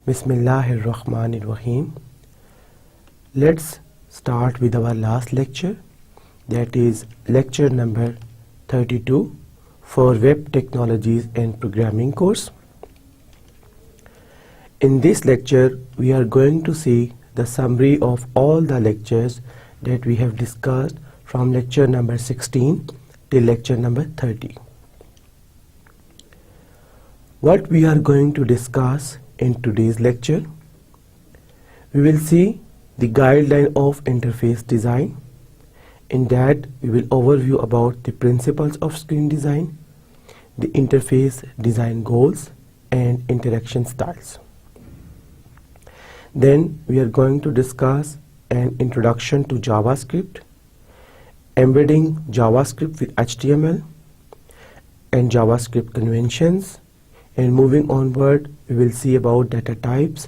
Bismillahirrahmanirrahim. Let's start with our last lecture, that is lecture number 32 for Web Technologies and Programming course. In this lecture, we are going to see the summary of all the lectures that we have discussed from lecture number 16 till lecture number 30. What we are going to discuss in today's lecture, we will see the guideline of interface design. In that, we will overview about the principles of screen design, the interface design goals, and interaction styles. Then we are going to discuss an introduction to JavaScript, embedding JavaScript with HTML, and JavaScript conventions. And moving onward, we will see about data types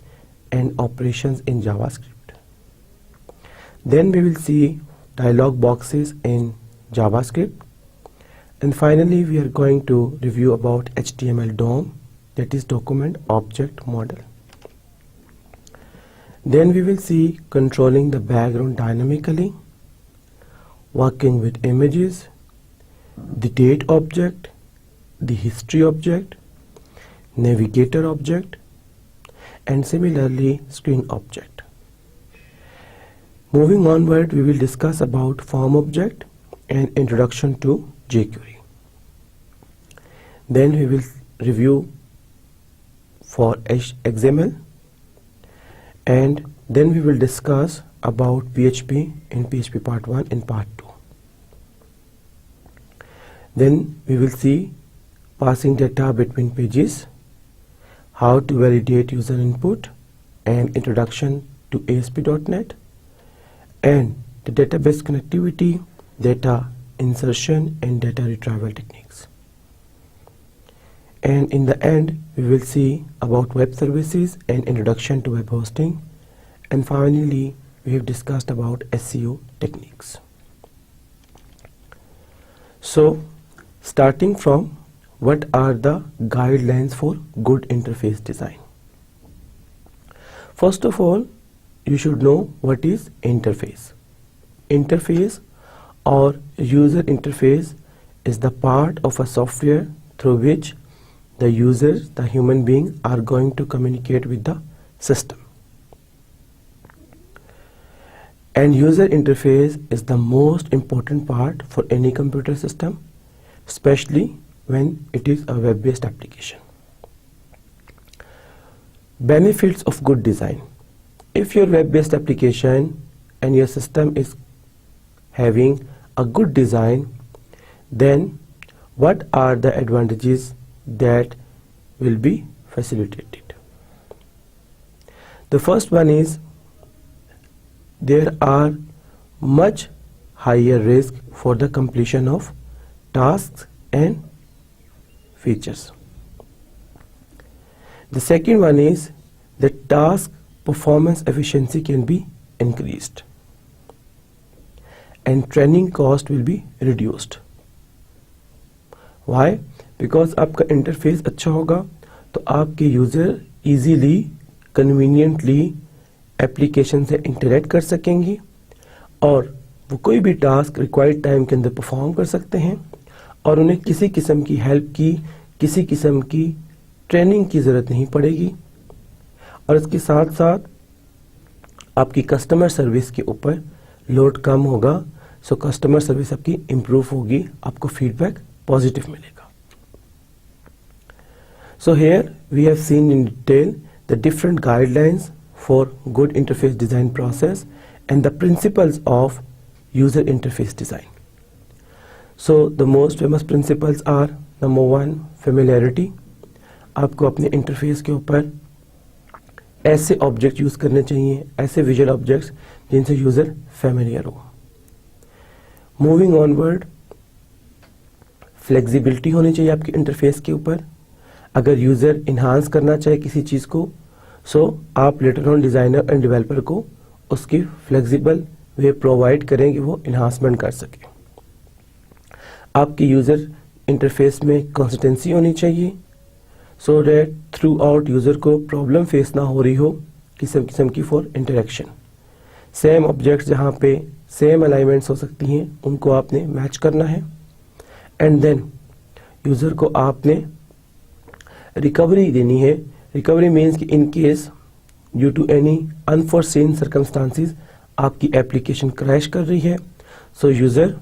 and operations in JavaScript. Then we will see dialog boxes in JavaScript. And finally, we are going to review about HTML DOM, that is Document Object Model. Then we will see controlling the background dynamically, working with images, the date object, the history object, navigator object, and similarly screen object. Moving onward, we will discuss about form object and introduction to jQuery. Then we will review for XML, and then we will discuss about PHP in PHP part 1 and part 2. Then we will see passing data between pages, how to validate user input, and introduction to ASP.NET, and the database connectivity, data insertion, and data retrieval techniques. And in the end, we will see about web services and introduction to web hosting. And finally, we have discussed about SEO techniques. So, starting from what are the guidelines for good interface design? First of all, you should know what is interface. Interface or user interface is the part of a software through which the users, the human beings, are going to communicate with the system. And user interface is the most important part for any computer system, especially when it is a web-based application. Benefits of good design. If your web-based application and your system is having a good design, then what are the advantages that will be facilitated? The first one is there are much higher risk for the completion of tasks and features. The second one is the task performance efficiency can be increased and training cost will be reduced. Why? Because आपका interface अच्छा होगा तो आपके user easily conveniently application से interact कर सकेंगे और वो कोई भी टास्क रिक्वायर्ड टाइम के अंदर परफॉर्म कर सकते हैं और उन्हें किसी किस्म की हेल्प की, किसी किस्म की ट्रेनिंग की ज़रूरत नहीं पड़ेगी। और इसके साथ साथ आपकी कस्टमर सर्विस के ऊपर लोड कम होगा, सो कस्टमर सर्विस आपकी इम्प्रूव होगी, आपको फीडबैक पॉजिटिव मिलेगा। So here we have seen in detail the different guidelines for good interface design process and the principles of user interface design. So the most famous principles are number 1 familiarity. आपको अपने interface के ऊपर ऐसे object use करने चाहिए, ऐसे visual objects जिनसे user familiar हो। मूविंग ऑनवर्ड, फ्लेक्सिबिलिटी होनी चाहिए आपके इंटरफेस के ऊपर। अगर यूजर इन्हांस करना चाहे किसी चीज को, सो आप later on designer end developer को उसकी फ्लेक्सिबल वे प्रोवाइड करेंगे, वो इन्हांसमेंट कर सके। आपकी यूजर इंटरफेस में कंसिस्टेंसी होनी चाहिए, so that through out user को प्रॉब्लम फेस ना हो रही हो किस्म किस्म की फॉर इंटरेक्शन। सेम ऑब्जेक्ट्स जहाँ पे सेम अलाइनमेंट्स हो सकती हैं उनको आपने मैच करना है, एंड देन यूज़र को आपने रिकवरी देनी है। रिकवरी मीन्स कि in case due to any unforeseen circumstances आपकी एप्लीकेशन क्रैश कर रही है, सो यूज़र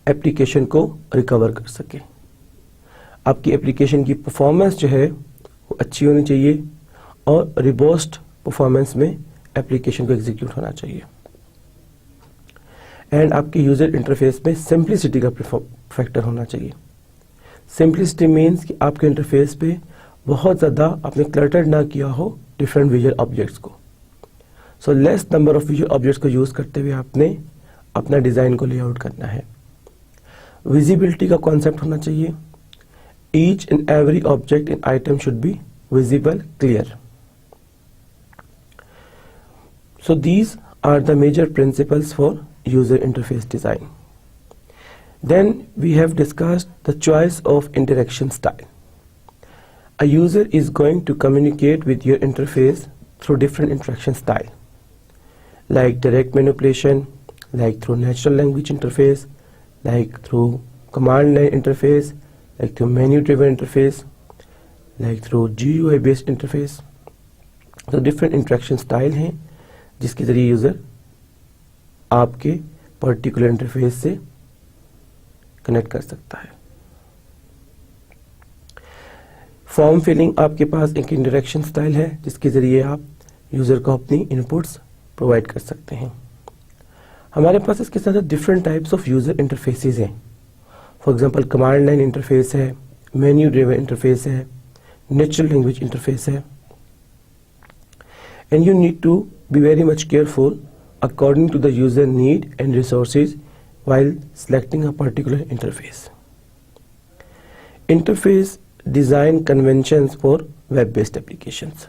एप्लीकेशन को रिकवर कर सके। आपकी एप्लीकेशन की परफॉर्मेंस जो है वो अच्छी होनी चाहिए और रिबोस्ट परफॉर्मेंस में एप्लीकेशन को एग्जीक्यूट होना चाहिए। एंड आपके यूज़र इंटरफेस में सिंप्लिसिटी का फैक्टर होना चाहिए। सिंप्लिसिटी मीन्स कि आपके इंटरफेस पे बहुत ज़्यादा आपने क्लटर्ड ना किया हो डिफरेंट विजुअल ऑब्जेक्ट्स को। So less number of visual objects को यूज़ करते हुए आपने अपना डिज़ाइन को लेआउट करना है। विजिबिलिटी का कॉन्सेप्ट होना चाहिए। Each and every object in item should be visible, clear. So these are the major principles for user interface design. Then we have discussed the choice of interaction style. A user is going to communicate with your interface through different interaction style, like direct manipulation, like through natural language interface, like through command line interface, like through menu driven interface, like through GUI based interface. So different interaction style हैं जिसके जरिए user आपके particular interface से connect कर सकता है। Form filling आपके पास एक इंटरेक्शन स्टाइल है जिसके जरिए आप यूज़र को अपनी इनपुट्स प्रोवाइड कर सकते हैं। हमारे पास इसके साथ different types of user interfaces हैं। For example command line interface है, मेन्यू ड्रिवन इंटरफेस है, नेचुरल लैंग्वेज इंटरफेस है, and you need to be very much careful according to the user need and resources while selecting a particular interface. Interface design conventions for web-based applications.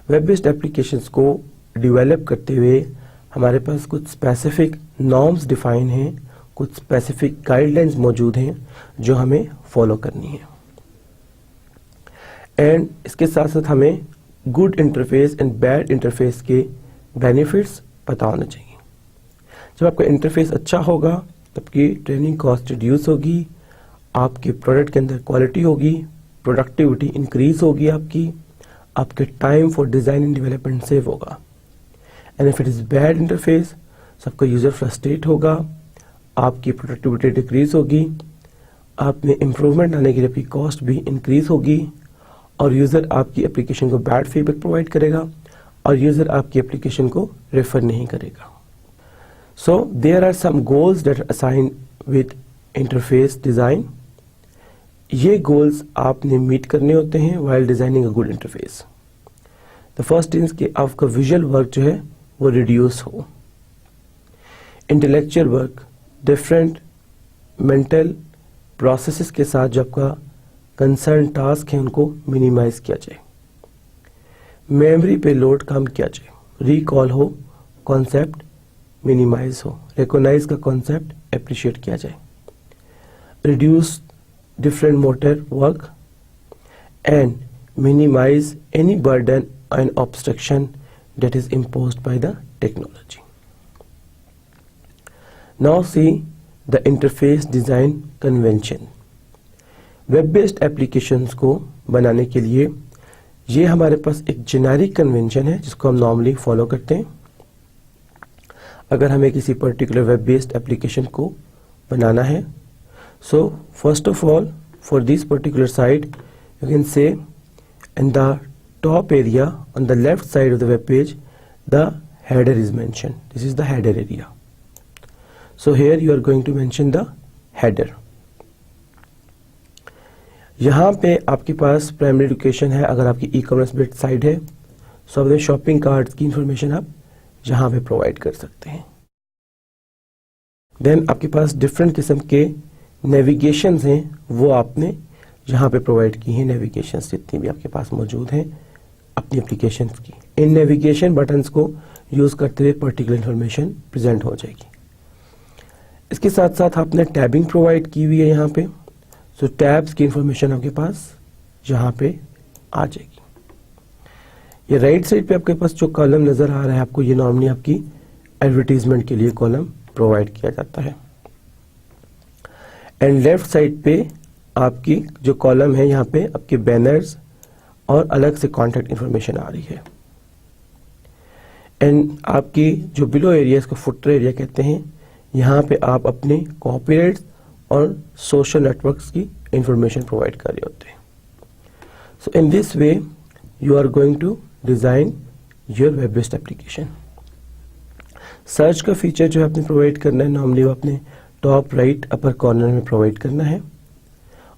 Web-based applications को develop करते हुए हमारे पास कुछ specific norms define हैं, कुछ specific guidelines मौजूद हैं जो हमें follow करनी है। And इसके साथ साथ हमें good interface and bad interface के बेनिफिट्स पता होना चाहिए। जब आपका इंटरफेस अच्छा होगा तब की ट्रेनिंग कॉस्ट रिड्यूस होगी, आपके प्रोडक्ट के अंदर क्वालिटी होगी, प्रोडक्टिविटी इंक्रीज होगी, आपके time for design and development save होगा। And if it is bad interface सबका यूज़र फ्रस्ट्रेट होगा, आपकी प्रोडक्टिविटी डिक्रीज होगी, आप में इम्प्रूवमेंट आने के लिए आपकी कॉस्ट भी इंक्रीज होगी और यूज़र आपकी एप्लीकेशन को बैड फीडबैक प्रोवाइड करेगा और यूज़र आपकी एप्लीकेशन को रेफर नहीं करेगा। So there are some goals that are assign with interface design. ये गोल्स आपने मीट करने होते हैं while designing a good interface. The first is कि आपका विजुअल वर्क जो है वो रिड्यूस हो। Intellectual work, different mental processes के साथ जो आपका कंसर्न टास्क है उनको मिनिमाइज किया जाए, मेमोरी पे लोड कम किया जाए, रिकॉल हो, कॉन्सेप्ट मिनिमाइज हो, रिकॉग्नाइज का कॉन्सेप्ट एप्रिशिएट किया जाए, reduce different motor work and minimise any burden and obstruction that is imposed by the technology. Now see the interface design convention. Web based applications को बनाने के लिए ये हमारे पास एक जेनेरिक कन्वेंशन है जिसको हम नॉर्मली फॉलो करते हैं। अगर हमें किसी पर्टिकुलर वेब बेस्ड एप्लीकेशन को बनाना है, so first of all for this particular site you can say in the top area on the left side of the web page the header is mentioned. This is the header area. So here you are going to mention the header. यहाँ पे आपके पास primary location है। अगर आपकी e commerce based site है सो अपने shopping cards की information आप यहाँ पे प्रोवाइड कर सकते हैं। देन आपके पास डिफरेंट किस्म के नेविगेशंस हैं वो आपने यहाँ पे प्रोवाइड की हैं। नेविगेशंस जितनी भी आपके पास मौजूद हैं अपनी एप्लीकेशंस की, इन नेविगेशन बटन्स को यूज़ करते हुए पर्टिकुलर इंफॉर्मेशन प्रेजेंट हो जाएगी। इसके साथ साथ आपने टैबिंग प्रोवाइड की हुई है यहाँ पे। सो टैब्स की इंफॉर्मेशन आपके पास यहाँ पे आ जाएगी। ये राइट साइड पे आपके पास जो कॉलम नजर आ रहा है आपको, ये नॉर्मली आपकी एडवर्टीजमेंट के लिए कॉलम प्रोवाइड किया जाता है। एंड लेफ्ट साइड पे आपकी जो कॉलम है यहाँ पे आपके बैनर्स और अलग से कॉन्टैक्ट इंफॉर्मेशन आ रही है। एंड आपकी जो बिलो एरिया, इसको फुटर एरिया कहते हैं, यहाँ पे आप अपने कॉपीराइट्स और सोशल नेटवर्क्स की इंफॉर्मेशन प्रोवाइड कर रहे होते हैं। So in this way you are going to design your web based application. Search का फीचर जो है आपने प्रोवाइड करना है, नॉर्मली वो अपने टॉप राइट अपर कॉर्नर में प्रोवाइड करना है,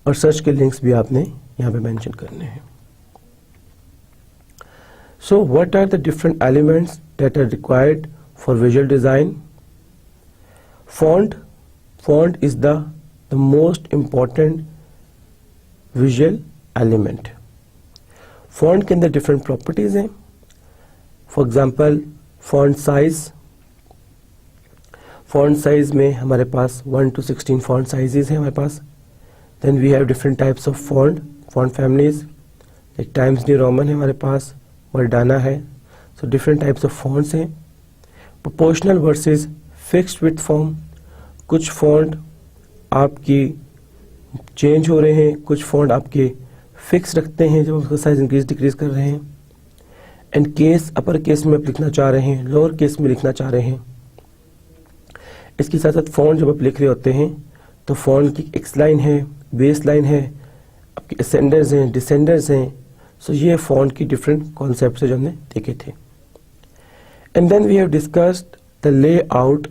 और सर्च के लिंक्स भी आपने यहाँ पे मेंशन करने हैं। So what are the different elements that are required for visual design? Font is the most important visual element. Font के अंदर different properties हैं. For example, font size में हमारे पास 1 to 16 font sizes हैं हमारे पास. Then we have different types of font families. like Times New Roman है हमारे पास, Verdana है. So different types of fonts हैं. Proportional versus fixed width form. कुछ फॉन्ट आपकी चेंज हो रहे हैं, कुछ फॉन्ट आपके फिक्स रखते हैं जब उसका साइज इंक्रीज डिक्रीज कर रहे हैं। एंड केस अपर केस में आप लिखना चाह रहे हैं, लोअर केस में लिखना चाह रहे हैं। इसके साथ साथ फॉन्ट जब आप लिख रहे होते हैं तो फॉन्ट की एक्स लाइन है, बेस लाइन है, आपके असेंडर्स हैं, डिसेंडर्स हैं। सो ये फॉन्ट की डिफरेंट कॉन्सेप्ट जो हमने देखे थे। And then we have discussed the layout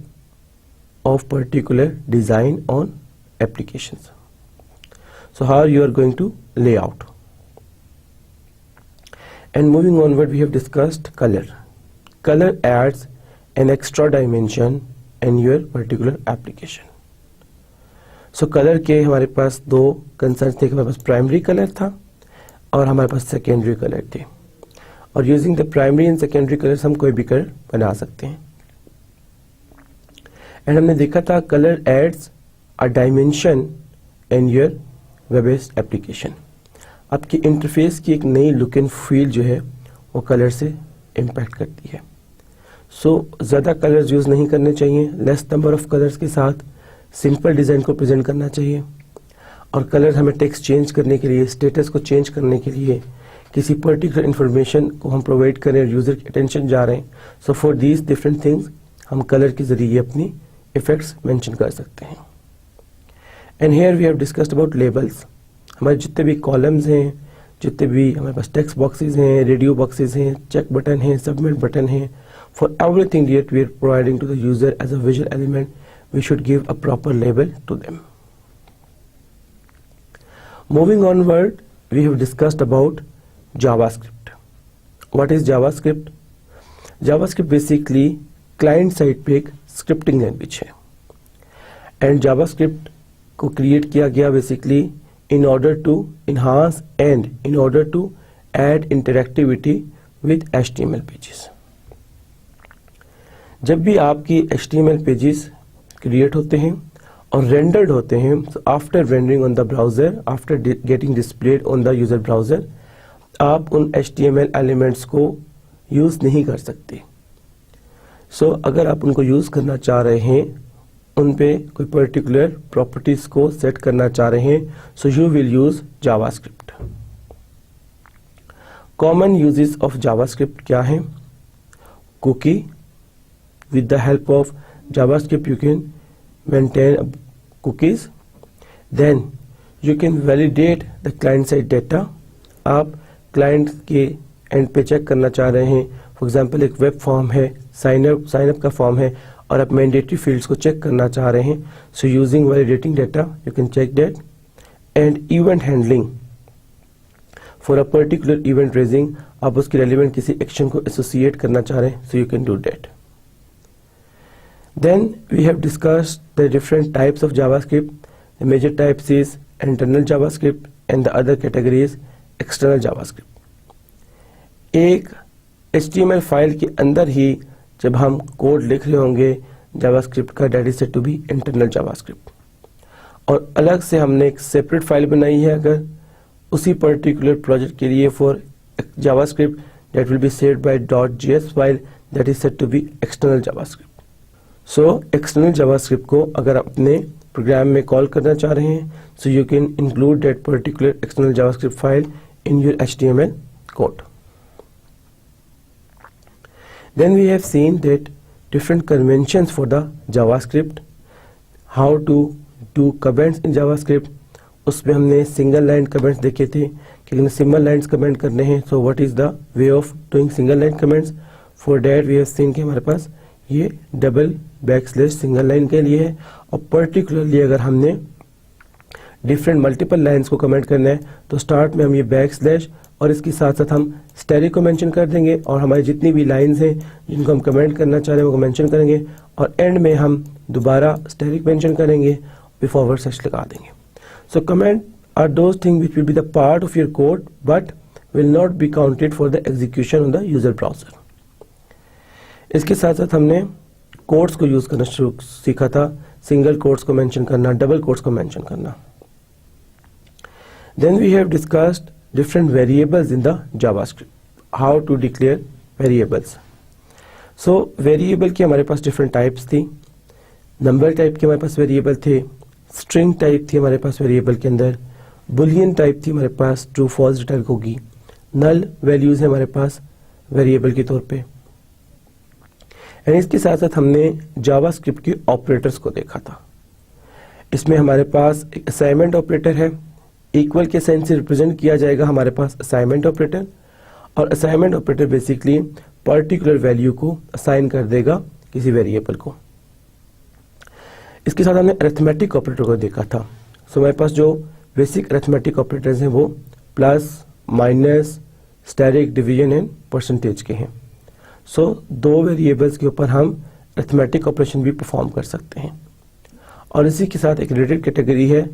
of particular design on applications. So how you are going to lay out. And moving onward, we have discussed color. Color adds an extra dimension in your particular application. So color के हमारे पास दो concerns थे, हमारे पास primary colour था और हमारे पास secondary colour थे, और using the primary and secondary colours हम कोई भी कलर बना सकते हैं। एंड हमने देखा था colour adds a dimension in your web based application. आपकी इंटरफेस की एक नई लुक एंड फील जो है वो कलर से इम्पैक्ट करती है। सो ज़्यादा कलर्स यूज़ नहीं करने चाहिए, लेस नंबर ऑफ कलर्स के साथ सिंपल डिज़ाइन को प्रेजेंट करना चाहिए। और कलर हमें टेक्स्ट चेंज करने के लिए, स्टेटस को चेंज करने के लिए, किसी पर्टिकुलर इन्फॉर्मेशन को हम प्रोवाइड करें, यूज़र की अटेंशन जा रहे हैं, so for these different things हम कलर के ज़रिए अपनी इफेक्ट्स मेंशन कर सकते हैं। And here we have discussed about labels. हमारे जितने भी कॉलम्स हैं, जितने भी हमारे पास टेक्स्ट बॉक्सेस हैं, रेडियो बॉक्सेस हैं, चेक बटन हैं, सबमिट बटन हैं, for everything that we are providing to the user as a visual element, we should give a proper label to them. Moving onward, we have discussed about JavaScript. What is JavaScript? JavaScript basically client side पे एक scripting language है। And JavaScript को create किया गया basically in order to enhance and in order to add interactivity with HTML pages. जब भी आपकी HTML pages create होते हैं और रेंडर्ड होते हैं, so after rendering on the browser, after getting displayed on the user browser, आप उन HTML एलिमेंट्स को यूज नहीं कर सकते। सो अगर आप उनको यूज करना चाह रहे हैं, उन पे कोई पर्टिकुलर प्रॉपर्टीज को सेट करना चाह रहे हैं, so you will use JavaScript. Common uses of JavaScript क्या है? Cookie. With the help of JavaScript you can maintain cookies. Then you can validate the client side data. आप क्लाइंट के end पे चेक करना चाह रहे हैं, फॉर एग्जाम्पल एक वेब फॉर्म है, साइन अप का फॉर्म है, और आप मैंडेटरी फील्ड्स को चेक करना चाह रहे हैं, so using validating data you can check that. And event handling, for a particular event raising, आप उसकी रेलिवेंट किसी एक्शन को एसोसिएट करना चाह रहे हैं, so you can do that. Then we have discussed the different types of JavaScript. The major types is internal JavaScript and the other category is external JavaScript. एक HTML file के अंदर ही जब हम कोड लिख रहे होंगे जावास्क्रिप्ट का, that is said to be internal JavaScript. और अलग से हमने एक सेपरेट फाइल बनाई है अगर उसी पर्टिकुलर प्रोजेक्ट के लिए for JavaScript that will be saved by .js file that is said to be external JavaScript. So external JavaScript को अगर आप अपने प्रोग्राम में कॉल करना चाह रहे हैं so you can include that particular external JavaScript file in your HTML code. Then we have seen that different conventions for the JavaScript, how to do comments in JavaScript. उसमें हमने single line comments देखे थे कि अगर single lines comment करने हैं so what is the way of doing single line comments. For that we have seen कि हमारे पास ये डबल बैकस्लैश सिंगल लाइन के लिए है और पर्टिकुलरली अगर हमने डिफरेंट मल्टीपल लाइन्स को कमेंट करना है तो स्टार्ट में हम ये बैकस्लैश और इसके साथ साथ हम स्टैरिक को मेंशन कर देंगे और हमारी जितनी भी लाइन्स हैं जिनको हम कमेंट करना चाह रहे हैं वो मेंशन करेंगे और एंड में हम दोबारा स्टैरिक मेंशन करेंगे फिर फॉरवर्ड स्लैश लगा देंगे. So comment are those things which will be the part of your code but will not be counted for the execution on the user browser. इसके साथ साथ हमने कोड्स को यूज करना सीखा था, सिंगल कोड्स को मेंशन करना, डबल कोड्स को मेंशन करना. Then we have discussed different variables in the JavaScript, how to declare variables. So variable की हमारे पास different types थी, नंबर टाइप के हमारे पास वेरिएबल थे, स्ट्रिंग टाइप थी हमारे पास वेरिएबल के अंदर, बुलियन टाइप थी हमारे पास ट्रू फॉल्स रिटर्न होगी, नल वैल्यूज है हमारे पास वेरिएबल के तौर पे. एंड इसके साथ साथ हमने जावास्क्रिप्ट के ऑपरेटर्स को देखा था. इसमें हमारे पास एक असाइनमेंट ऑपरेटर है, इक्वल के साइन से रिप्रेजेंट किया जाएगा हमारे पास असाइनमेंट ऑपरेटर और assignment operator basically particular value को असाइन कर देगा किसी वेरिएबल को. इसके साथ हमने अरिथमेटिक ऑपरेटर को देखा था. सो हमारे पास जो बेसिक अरिथमेटिक ऑपरेटर्स हैं वो plus, minus, asterisk, division and percentage के हैं. सो दो वेरिएबल्स के ऊपर हम अरिथमेटिक ऑपरेशन भी परफॉर्म कर सकते हैं. और इसी के साथ एक रिलेटेड कैटेगरी है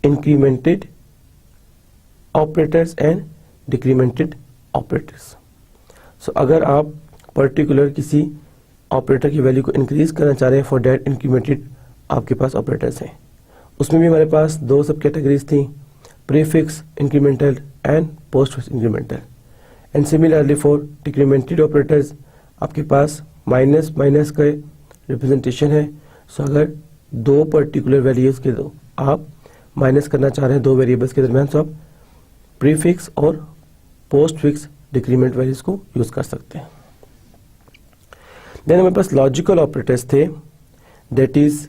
incremented operators and decremented operators. So अगर आप पर्टिकुलर किसी ऑपरेटर की वैल्यू को इंक्रीज करना चाह रहे हैं फॉर दैट इंक्रीमेंटेड आपके पास ऑपरेटर्स हैं. उसमें भी हमारे पास दो सब कैटेगरीज थी, prefix incremental and postfix incremental. And similarly for डिक्रीमेंटेड operators आपके पास माइनस माइनस का रिप्रेजेंटेशन है. सो अगर दो पर्टिकुलर वैल्यूज के दो आप माइनस करना चाह रहे हैं दो वेरिएबल्स के दरमियान तो आप प्रीफिक्स और पोस्टफिक्स डिक्रीमेंट वैल्यूज को यूज कर सकते हैं. देन हमारे पास लॉजिकल ऑपरेटर्स थे, दैट इज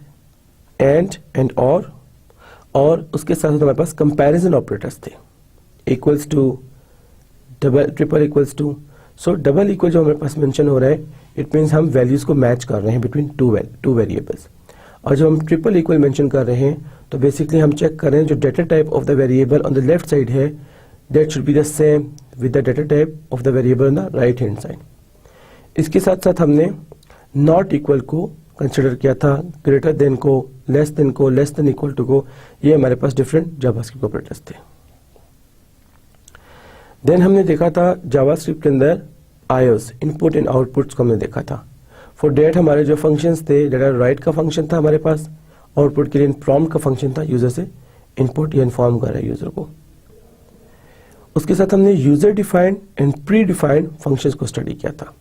एंड और उसके साथ साथ हमारे पास कंपैरिजन ऑपरेटर्स थे, equals to, double, triple equals to. So double equal जो हमारे पास मेंशन हो रहा है इट मीन्स हम वैल्यूज को मैच कर रहे हैं बिटवीन टू वेरिएबल्स. और जब हम ट्रिपल इक्वल मेंशन कर रहे हैं तो बेसिकली हम चेक कर रहे हैं जो data type of the variable on the left side है that should be the same with the data type of the variable on the right hand side. इसके साथ साथ हमने नॉट इक्वल को कंसिडर किया था, ग्रेटर देन को, less than equal to को. ये हमारे पास डिफरेंट जावास्क्रिप्ट ऑपरेटर्स थे. देन हमने देखा था जावास्क्रिप्ट के अंदर आईओस, इनपुट एंड आउटपुट्स को हमने देखा था. फॉर डेट हमारे जो फंक्शंस थे, डेटा राइट का फंक्शन था हमारे पास, आउटपुट के लिए प्रॉम्प्ट का फंक्शन था यूजर से इनपुट या इन्फॉर्म कर रहा है यूजर को. उसके साथ हमने user defined and pre defined functions को स्टडी किया था.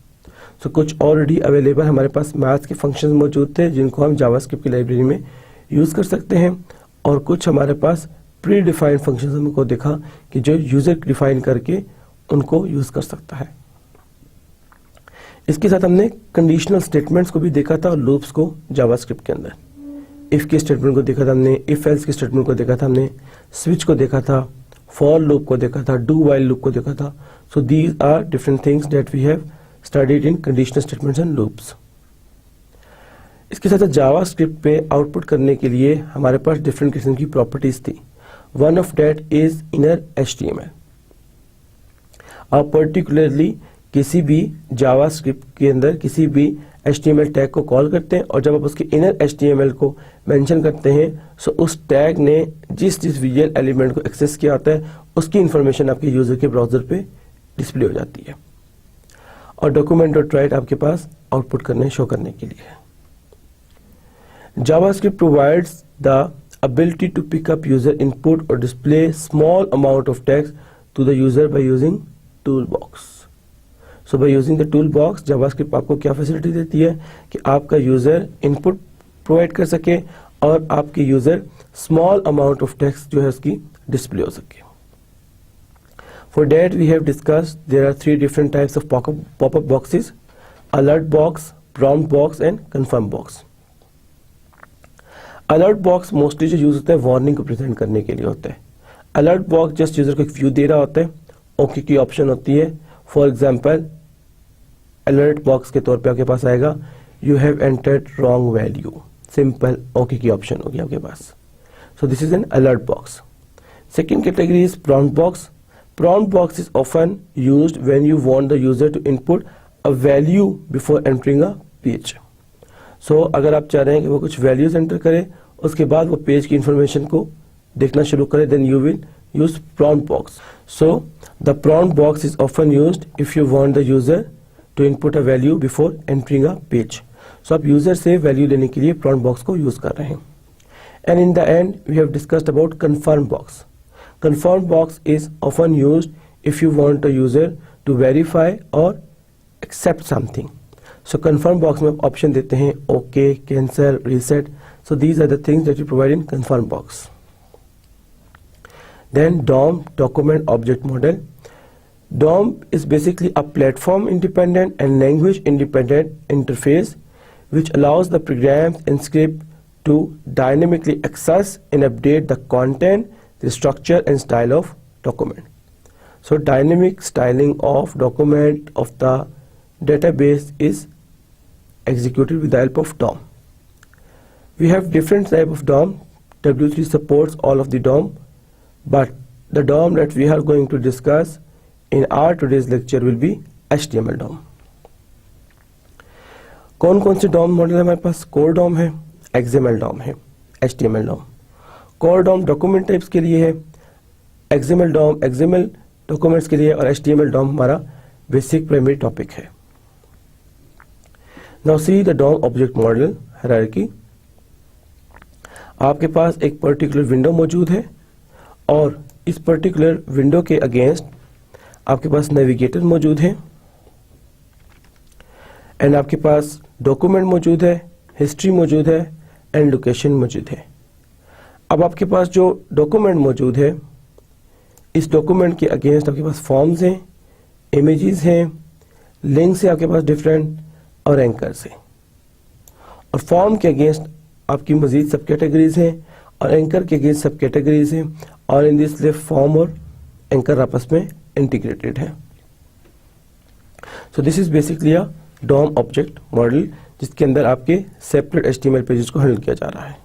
सो कुछ ऑलरेडी अवेलेबल हमारे पास मैथ्स के फंक्शंस मौजूद थे जिनको हम जावास्क्रिप्ट की लाइब्रेरी में यूज कर सकते हैं और कुछ हमारे पास प्री डिफाइंड फंक्शंस हमको देखा कि जो यूजर डिफाइन करके उनको यूज कर सकता है. इसके साथ हमने कंडीशनल स्टेटमेंट्स को भी देखा था और लूप्स को जावास्क्रिप्ट के अंदर. इफ के स्टेटमेंट को देखा था हमने, इफ एल्स के स्टेटमेंट को देखा था हमने, स्विच को देखा था, फॉर लूप को देखा था, डू वाइल लूप को देखा था. So these are different things that we have studied in conditional statements and loops. इसके साथ जावास्क्रिप्ट पे आउटपुट करने के लिए हमारे पास डिफरेंट किस्म की प्रॉपर्टीज थी. One of that is inner HTML. आप पर्टिकुलरली किसी भी जावास्क्रिप्ट के अंदर किसी भी HTML टैग को कॉल करते हैं और जब आप उसके इनर HTML को मेंशन करते हैं सो उस टैग ने जिस विजुअल एलिमेंट को एक्सेस किया होता है उसकी इंफॉर्मेशन आपके यूजर के ब्राउजर पे डिस्प्ले हो जाती है और डॉक्यूमेंट डॉट राइट आपके पास आउटपुट करने शो करने के लिए है. JavaScript provides the ability to pick up user input or display small amount of text to the user by using toolbox. So by using the toolbox, JavaScript आपको क्या facility देती है कि आपका यूजर इनपुट प्रोवाइड कर सके और आपके user small amount of text जो है उसकी डिस्प्ले हो सके. For that we have discussed there are three different types of pop-up boxes: alert box, prompt box and confirm box. Alert box mostly जो यूज होता है वार्निंग को present करने के लिए होता है. अलर्ट बॉक्स जस्ट यूजर को एक व्यू दे रहा होता है. ओके की ऑप्शन होती है. फॉर एग्जांपल अलर्ट बॉक्स के तौर पे आपके पास आएगा you have entered wrong value. Simple okay की ऑप्शन होगी आपके पास. So this is an alert box. Second category is prompt box. Prompt box is often used when you want the user to input a value before entering a page. So अगर आप चाह रहे हैं कि वो कुछ values enter करे उसके बाद वो पेज की information को देखना शुरू करे, then you will use prompt box. So the prompt box is often used if you want the user to input a value before entering a page. So आप user से value लेने के लिए prompt box को use कर रहे हैं. And in the end we have discussed about confirm box. Confirm box is often used if you want the user to verify or accept something. So confirm box में option देते हैं OK, cancel, reset. So these are the things that you provide in confirm box. Then DOM, document object model. DOM is basically a platform independent and language independent interface which allows the programs and script to dynamically access and update the content, the structure and style of document. So dynamic styling of document of the database is executed with the help of DOM. We have different type of DOM. W3 supports all of the DOM, but the DOM that we are going to discuss in our today's lecture will be HTML DOM. कौन कौन से DOM model है हमारे पास? Core DOM है, XML DOM है, HTML DOM. Core DOM document types के लिए है, एक्सएमएल डॉम एक्सएमएल डॉक्यूमेंट्स के लिए और एचटीएमएल डॉम हमारा बेसिक प्राइमरी टॉपिक है. Now see the DOM object model hierarchy. आपके पास एक पर्टिकुलर विंडो मौजूद है और इस पर्टिकुलर विंडो के अगेंस्ट आपके पास नेविगेटर मौजूद है एंड आपके पास डॉक्यूमेंट मौजूद है, हिस्ट्री मौजूद है एंड लोकेशन मौजूद है. अब आपके पास जो डॉक्यूमेंट मौजूद है इस डॉक्यूमेंट के अगेंस्ट आपके पास फॉर्म्स हैं, इमेजेस हैं, लिंक्स हैं आपके पास डिफरेंट और एंकर्स हैं. और फॉर्म के अगेंस्ट आपकी मजीद सब कैटेगरीज हैं और एंकर के अगेंस्ट सब कैटेगरीज हैं और इन दिस लिस्ट फॉर्म और एंकर आपस में इंटीग्रेटेड है. So this is basically a DOM object model जिसके अंदर आपके सेपरेट एचटीएमएल पेजेस को हैंडल किया जा रहा है.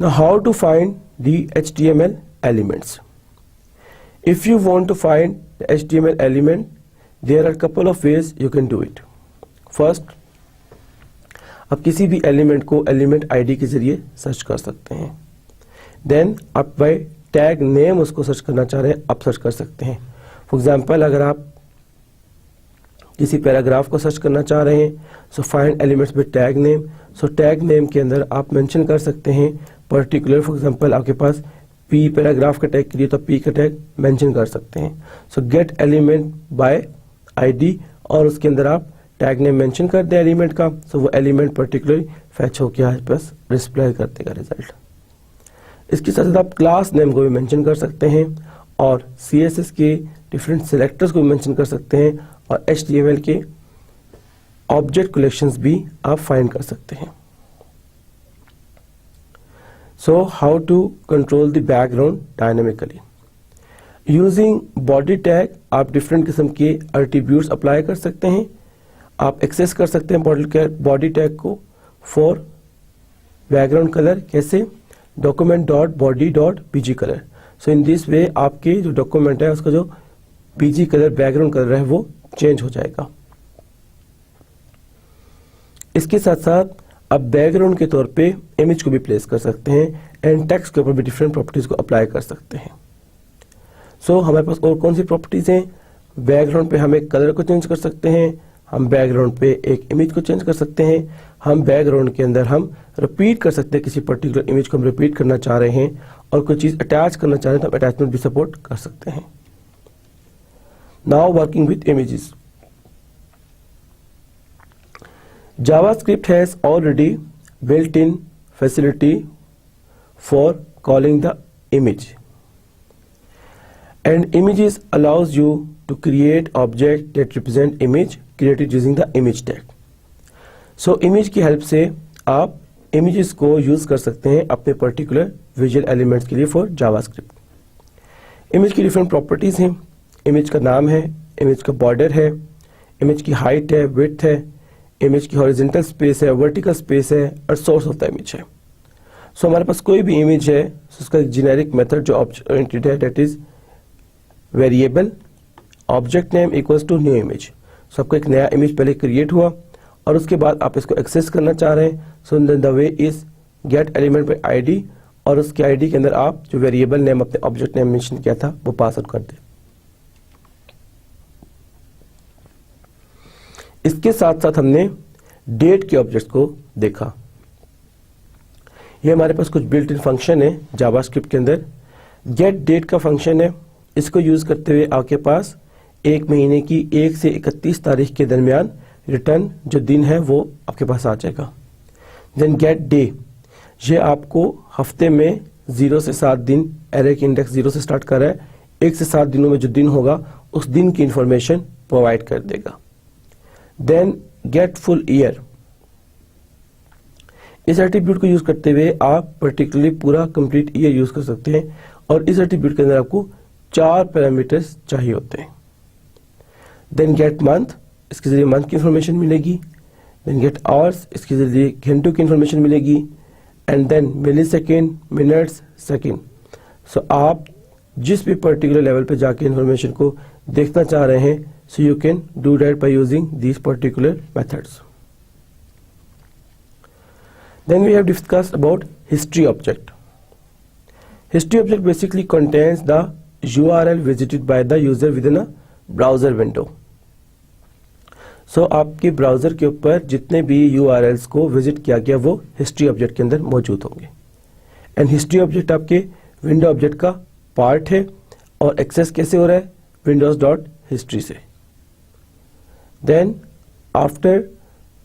Now how to find the HTML elements? If you want to find the HTML element, there are a couple of ways you can do it. First, आप किसी भी एलिमेंट को element ID के जरिए सर्च कर सकते हैं. देन आप बाय टैग नेम उसको सर्च करना चाह रहे हैं आप सर्च कर सकते हैं. फॉर एग्जांपल अगर आप किसी पैराग्राफ को सर्च करना चाह रहे हैं so find elements bye tag name. सो टैग नेम के अंदर आप मेंशन कर सकते हैं पर्टिकुलर. फॉर एग्जांपल आपके पास पी पैराग्राफ का टैग के लिए तो पी का टैग मेंशन कर सकते हैं. सो गेट एलिमेंट बाय आईडी और उसके अंदर आप टैग नेम मेंशन कर दें एलिमेंट का. सो वो एलिमेंट पर्टिकुलर फैच होकर आपके पास डिस्प्ले कर देगा रिजल्ट. इसके साथ साथ आप क्लास नेम को भी मेंशन कर सकते हैं और CSS के डिफरेंट सिलेक्टर्स को भी मेंशन कर सकते हैं और HTML के ऑब्जेक्ट कलेक्शंस भी आप फाइंड कर सकते हैं. So how to control the background dynamically? Using body tag आप डिफरेंट किस्म के एट्रीब्यूट्स अप्लाई कर सकते हैं. आप एक्सेस कर सकते हैं बॉडी टैग को फॉर बैकग्राउंड कलर. कैसे? document.body.pg colour. So in this वे आपके जो डॉक्यूमेंट है उसका जो पीजी कलर बैकग्राउंड कलर है वो चेंज हो जाएगा. इसके साथ साथ आप बैकग्राउंड के तौर पे इमेज को भी प्लेस कर सकते हैं एंड टेक्स्ट के ऊपर भी डिफरेंट प्रॉपर्टीज को अप्लाई कर सकते हैं. सो हमारे पास और कौन सी प्रॉपर्टीज हैं? बैकग्राउंड पे हम एक कलर को चेंज कर सकते हैं, हम बैकग्राउंड पे एक इमेज को चेंज कर सकते हैं, हम बैकग्राउंड के अंदर हम रिपीट कर सकते हैं, किसी पर्टिकुलर इमेज को हम रिपीट करना चाह रहे हैं और कोई चीज़ अटैच करना चाह रहे हैं तो हम अटैचमेंट भी सपोर्ट कर सकते हैं। Now working with images, JavaScript has already built-in facility for calling the image, and images allows you to create object that represent image created using the image tag. So image की help से आप images को use कर सकते हैं अपने particular visual elements के लिए फॉर JavaScript. इमेज की डिफरेंट प्रॉपर्टीज हैं, इमेज का नाम है, इमेज का बॉर्डर है, इमेज की हाइट है, विड्थ है, इमेज की हॉरिजॉन्टल स्पेस है, वर्टिकल स्पेस है और सोर्स ऑफ द इमेज है। सो हमारे पास कोई भी इमेज है तो उसका एक जेनेरिक मेथड जो ऑब्जेक्ट ओरिएंटेड है that is variable object name equals to new image. So आपको एक नया इमेज पहले क्रिएट हुआ और उसके बाद आप इसको एक्सेस करना चाह रहे हैं, so the way is get element by ID और उसके आईडी के अंदर आप जो वेरिएबल नेम अपने ऑब्जेक्ट नेम मेंशन किया था वो पास आउट कर दें। इसके साथ साथ हमने डेट के ऑब्जेक्ट को देखा। ये हमारे पास कुछ बिल्ट इन फंक्शन है जावास्क्रिप्ट के अंदर। गेट डेट का फंक्शन है, इसको यूज करते हुए आपके पास एक महीने की 1 से 31 तारीख के दरमियान रिटर्न जो दिन है वो आपके पास आ जाएगा। देन गेट डे, ये आपको हफ्ते में 0 से 7 दिन, एरे की इंडेक्स 0 से स्टार्ट कर रहा है, 1 से 7 दिनों में जो दिन होगा उस दिन की इंफॉर्मेशन प्रोवाइड कर देगा। देन गेट फुल ईयर, इस एट्रीब्यूट को यूज करते हुए आप पर्टिकुलरली पूरा कंप्लीट ईयर यूज कर सकते हैं और इस एट्रीब्यूट के अंदर आपको 4 पैरामीटर्स चाहिए होते हैं। देन गेट मंथ, इसके जरिए मंथ की इंफॉर्मेशन मिलेगी। देन गेट आवर्स, इसके जरिए घंटों की इंफॉर्मेशन मिलेगी। And then millisecond, minutes, second. So आप जिस भी पर्टिकुलर लेवल पे जाके इंफॉर्मेशन को देखना चाह रहे हैं, so you can do that by using these particular methods. Then we have discussed about history object. History object basically contains the URL visited by the user within a browser window. So आपके browser के ऊपर जितने भी URLs को visit किया गया वो history object के अंदर मौजूद होंगे। एंड हिस्ट्री ऑब्जेक्ट आपके विंडो ऑब्जेक्ट का पार्ट है और एक्सेस कैसे हो रहा है, windows.history से। Then after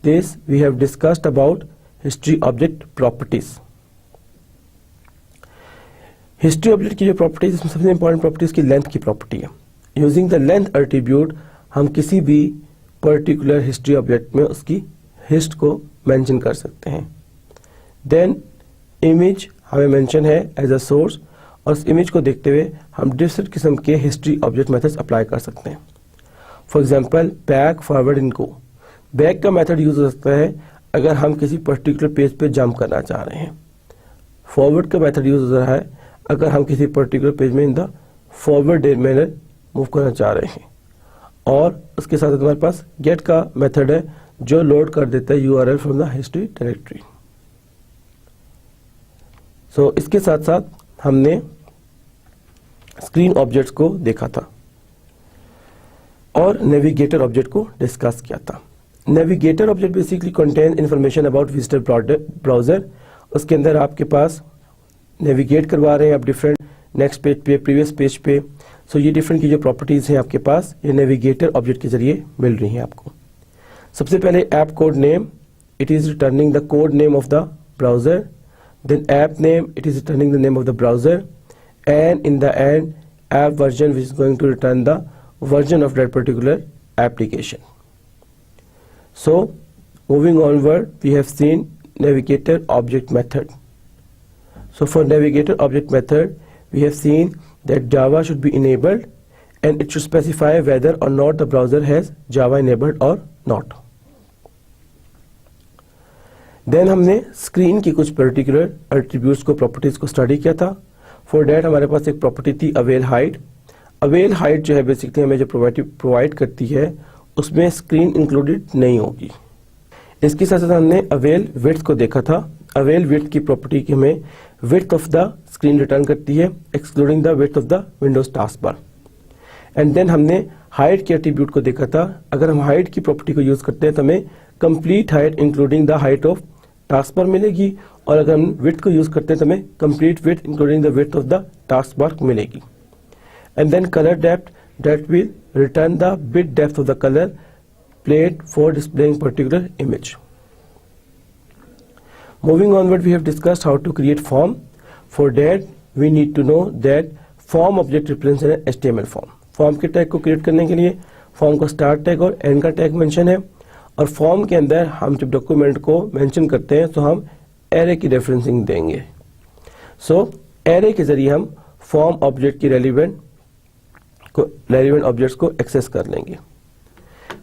this we have discussed about history object properties. History object की जो प्रॉपर्टीज, इसमें सबसे इंपॉर्टेंट प्रॉपर्टी उसकी लेंथ की प्रॉपर्टी है। यूजिंग द लेंथ एट्रीब्यूट हम किसी भी पर्टिकुलर हिस्ट्री ऑब्जेक्ट में उसकी हिस्ट को मेंशन कर सकते हैं। देन इमेज हमें मेंशन है एज अ सोर्स और उस इमेज को देखते हुए हम डिफरेंट किस्म के हिस्ट्री ऑब्जेक्ट मेथड्स अप्लाई कर सकते हैं। For example back, forward and go. Back का मेथड यूज हो सकता है अगर हम किसी पर्टिकुलर पेज पे जंप करना चाह रहे हैं। फॉरवर्ड का मेथड यूज हो रहा है अगर हम किसी पर्टिकुलर पेज में in the forward manner move करना चाह रहे हैं। और उसके साथ हमारे पास गेट का मेथड है जो लोड कर देता है URL from the history directory. So इसके साथ साथ हमने स्क्रीन ऑब्जेक्ट्स को देखा था और नेविगेटर ऑब्जेक्ट को डिस्कस किया था। Navigator object basically contain information about visitor browser. उसके अंदर आपके पास नेविगेट करवा रहे हैं आप डिफरेंट नेक्स्ट पेज पे, प्रीवियस पेज पे। सो ये डिफरेंट की जो प्रॉपर्टीज हैं आपके पास ये नेविगेटर ऑब्जेक्ट के जरिए मिल रही हैं आपको। सबसे पहले app code name, it is returning the code name of the browser. Then app name, it is returning the name of the browser. And in the end app version which is going to return the version of that particular application. So moving onward, we have seen navigator object method. So for navigator object method, we have seen that Java should be enabled and it should specify whether or not the browser has Java enabled or not. Then हमने screen की कुछ particular attributes को, properties को study किया था। For that हमारे पास एक property थी avail hide। अवेल हाइट जो है बेसिकली हमें जो प्रोवाइड करती है उसमें स्क्रीन इंक्लूडेड नहीं होगी। इसके साथ साथ हमने अवेल विड्थ को देखा था। अवेल विड्थ की प्रॉपर्टी की हमें width of the screen return करती है excluding the width of the Windows task bar. And then हमने हाइट के एट्रीब्यूट को देखा था। अगर हम हाइट की प्रॉपर्टी को यूज करते हैं तो हमें complete height including the height of task bar मिलेगी, और अगर हम विड्थ को यूज करते हैं तो हमें complete width including the width of the taskbar मिलेगी. And then colour depth that will return the bit depth of the color plate for displaying particular image. Moving onward, we have discussed how to create form. For that, we need to know that form object represents an HTML form. Form के tag को create करने के लिए form का start tag और and का tag mention है, और फॉर्म के अंदर हम जब डॉक्यूमेंट को मेंशन करते हैं तो हम एरे की रेफरेंसिंग देंगे. सो एरे के जरिए हम फॉर्म ऑब्जेक्ट की रेलिवेंट ऑब्जेक्ट्स को एक्सेस कर लेंगे.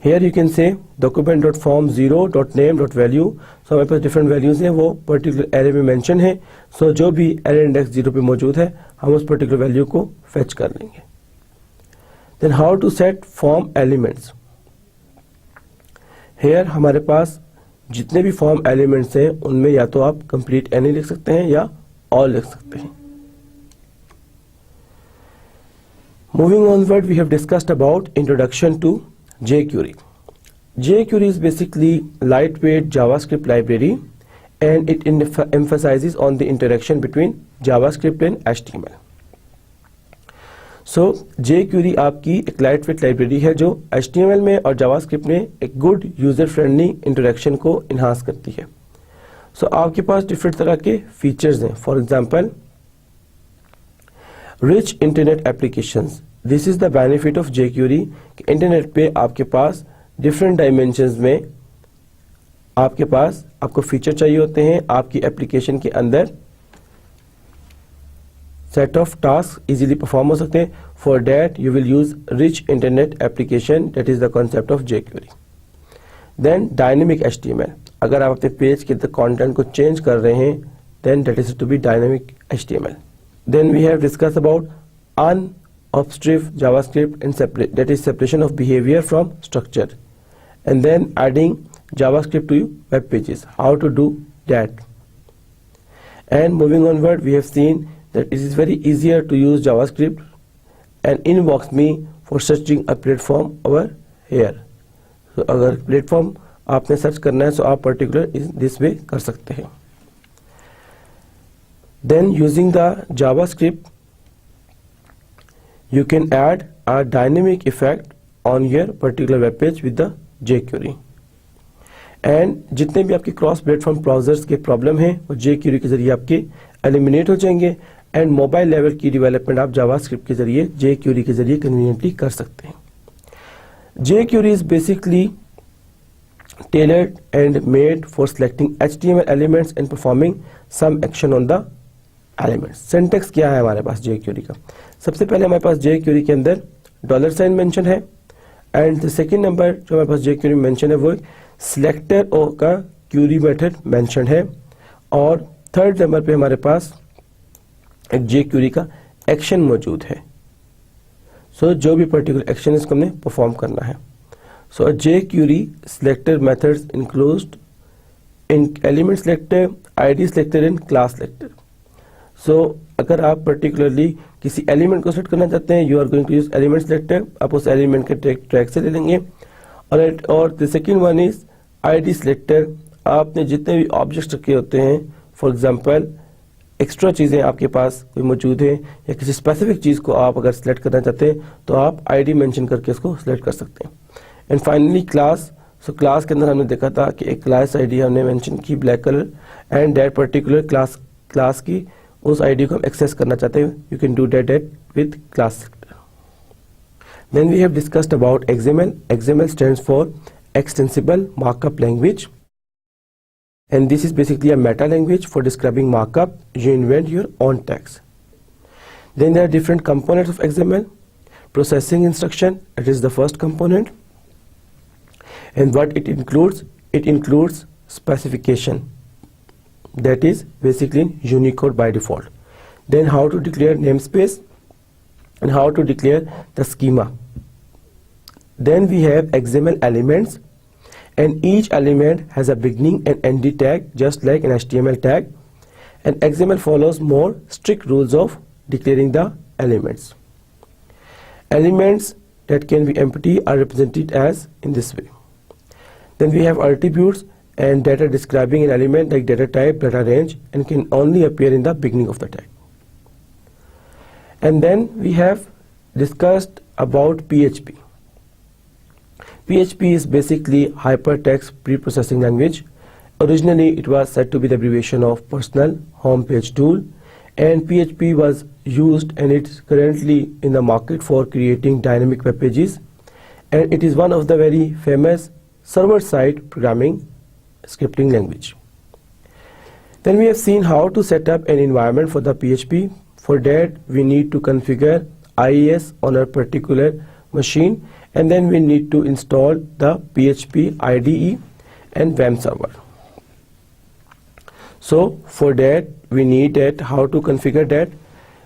Here you can say document.form0.name.value. सो हमारे पास डिफरेंट वैल्यूज हैं, वो पर्टिकुलर एरे में मेंशन है. सो जो भी एरे इंडेक्स 0 पे मौजूद है हम उस पर्टिकुलर वैल्यू को फेच कर लेंगे. Then how to set form elements. Here हमारे पास जितने भी फॉर्म एलिमेंट्स हैं उनमें या तो आप कंप्लीट एनी लिख सकते हैं या ऑल लिख सकते हैं. Moving onward, we have discussed about introduction to jQuery. jQuery is basically lightweight JavaScript library, and it emphasizes on the interaction between JavaScript and HTML. So jQuery आपकी एक lightweight library है जो HTML में और JavaScript में एक good user friendly interaction को enhance करती है. So आपके पास different तरह के features हैं. For example, rich internet applications. This is the benefit of jQuery कि इंटरनेट पे आपके पास डिफरेंट डायमेंशंस में आपको फीचर चाहिए होते हैं. आपकी एप्लीकेशन के अंदर set of task easily perform हो सकते हैं. For that you will use rich internet application. That is the concept of jQuery. Then dynamic HTML. अगर आप अपने पेज के कंटेंट को चेंज कर रहे हैं then that is to be dynamic HTML. Then we have discussed about unobtrusive JavaScript and that is separation of behavior from structure, and then adding JavaScript to web pages. How to do that? And moving onward, we have seen that it is very easier to use JavaScript and inbox me for searching a platform over here. So अगर platform आपने search करना है तो आप particular this way कर सकते हैं. Then using the JavaScript, you can add a dynamic effect on your particular web page with the jQuery. And जितने भी आपके क्रॉस प्लेटफॉर्म ब्राउजर्स के प्रॉब्लम हैं वो jQuery के जरिए आपके एलिमिनेट हो जाएंगे. एंड मोबाइल लेवल की डेवलपमेंट आप JavaScript के जरिए jQuery के जरिए कन्वीनियंटली कर सकते हैं. jQuery is basically tailored and made for selecting HTML elements and performing some action on the elements. Syntax क्या है हमारे पास jQuery का? सबसे पहले हमारे पास jQuery के अंदर $साइन मेंशन है, एंड सेकेंड नंबर जो हमारे पास jQuery में मेंशन है वो सिलेक्टर का क्यूरी मेथड मेंशन है, और थर्ड नंबर पे हमारे पास एक jQuery का एक्शन मौजूद है. सो जो भी पर्टिकुलर एक्शन इसको हमने परफॉर्म करना है. So jQuery selector methods include in element selector, ID selector and class selector. So अगर आप पर्टिकुलरली किसी एलिमेंट को सेलेक्ट करना चाहते हैं, you are going to use element selector. आप उस एलिमेंट के ट्रैक से ले लेंगे. और the second one is ID selector. आपने जितने भी ऑब्जेक्ट्स रखे होते हैं, फॉर एग्जांपल एक्स्ट्रा चीज़ें आपके पास कोई मौजूद है या किसी स्पेसिफिक चीज़ को आप अगर सेलेक्ट करना चाहते हैं तो आप ID मेंशन करके उसको सेलेक्ट कर सकते हैं. And finally class. So class के अंदर हमने देखा था कि एक क्लास ID हमने मेंशन की black colour, and that particular class की उस ID को हम एक्सेस करना चाहते हैं. You can do that with class selector. Then we have discussed about XML. XML stands for extensible markup language, and this is basically a meta language for describing markup. You invent your own text. Then there are different components of XML. Processing instruction, it is the first component, and what it includes specification, that is basically Unicode by default. Then how to declare namespace and how to declare the schema. Then we have XML elements, and each element has a beginning and ending tag just like an HTML tag, and XML follows more strict rules of declaring the elements. Elements that can be empty are represented as in this way. Then we have attributes and data describing an element like data type, data range, and can only appear in the beginning of the tag. And then we have discussed about PHP. PHP is basically hypertext preprocessing language. Originally it was said to be the abbreviation of Personal Homepage Tool, and PHP was used and it's currently in the market for creating dynamic web pages, and it is one of the very famous server-side programming scripting language. Then we have seen how to set up an environment for the PHP. For that we need to configure IIS on a particular machine, and then we need to install the PHP IDE and WAM server. So for that we need how to configure that.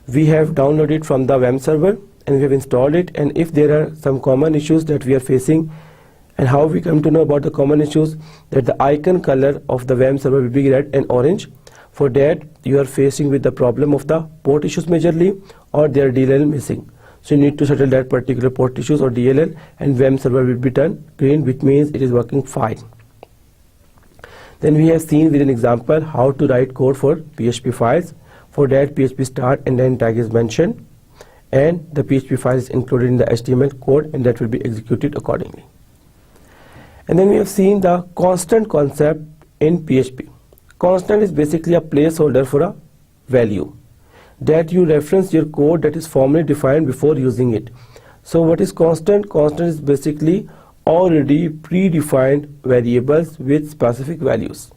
We have downloaded from the WAM server and we have installed it, and if there are some common issues that we are facing, and how we come to know about the common issues, that the icon color of the WAM server will be red and orange. For that you are facing with the problem of the port issues majorly, or their DLL missing. So you need to settle that particular port issues or DLL, and WAM server will be turned green, which means it is working fine. Then we have seen with an example how to write code for PHP files. For that PHP start and then tag is mentioned, and the PHP file is included in the HTML code, and that will be executed accordingly. And then we have seen the constant concept in PHP. Constant is basically a placeholder for a value that you reference your code that is formally defined before using it. So what is constant? Constant is basically already predefined variables with specific values.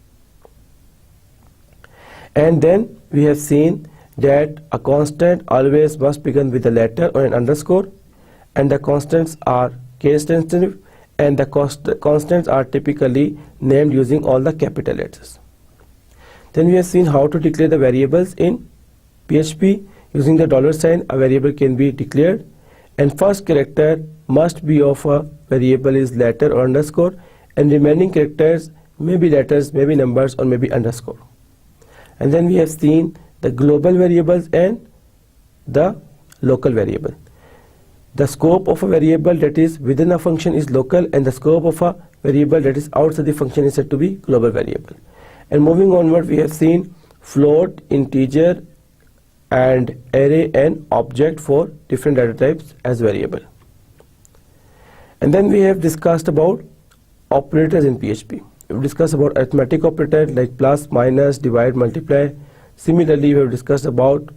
And then we have seen that a constant always must begin with a letter or an underscore, and the constants are case sensitive, and the constants are typically named using all the capital letters. Then we have seen how to declare the variables in PHP. Using the $sign, a variable can be declared, and first character must be of a variable is letter or underscore, and remaining characters may be letters, may be numbers, or may be underscore. And then we have seen the global variables and the local variable. The scope of a variable that is within a function is local, and the scope of a variable that is outside the function is said to be global variable. And moving onward, we have seen float, integer, and array and object for different data types as variable. And then we have discussed about operators in PHP. We discussed about arithmetic operator like plus, minus, divide, multiply. Similarly, we have discussed about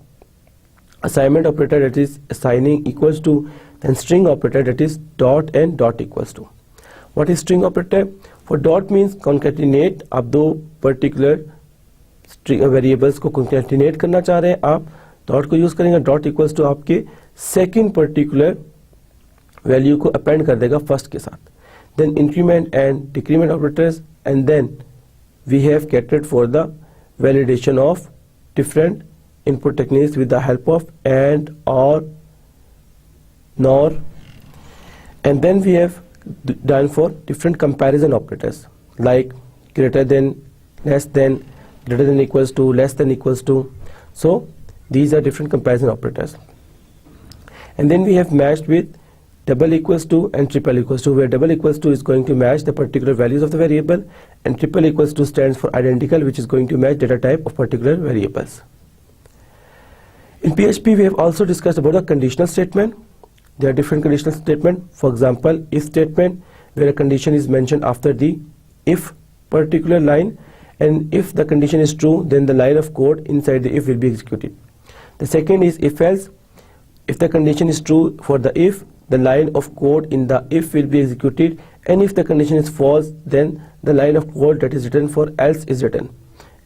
assignment operator, that is assigning equals to, then string operator, that is dot and dot equals to. What is string operator? For dot means concatenate. आप दो particular string variables को concatenate करना चाह रहे हैं, आप dot को use करेंगे. dot equals to आपके second particular value को append कर देगा first के साथ. Then increment and decrement operators, and then we have catered for the validation of different input techniques with the help of AND, OR, NOR, and then we have done for different comparison operators like greater than, less than, greater than equals to, less than equals to. So these are different comparison operators. And then we have matched with double equals to and triple equals to, where double equals to is going to match the particular values of the variable, and triple equals to stands for identical, which is going to match data type of particular variables. In PHP we have also discussed about a conditional statement. There are different conditional statements. For example, if statement, where a condition is mentioned after the if particular line, and if the condition is true, then the line of code inside the if will be executed. The second is if else. If the condition is true for the if, the line of code in the if will be executed, and if the condition is false, then the line of code that is written for else is written.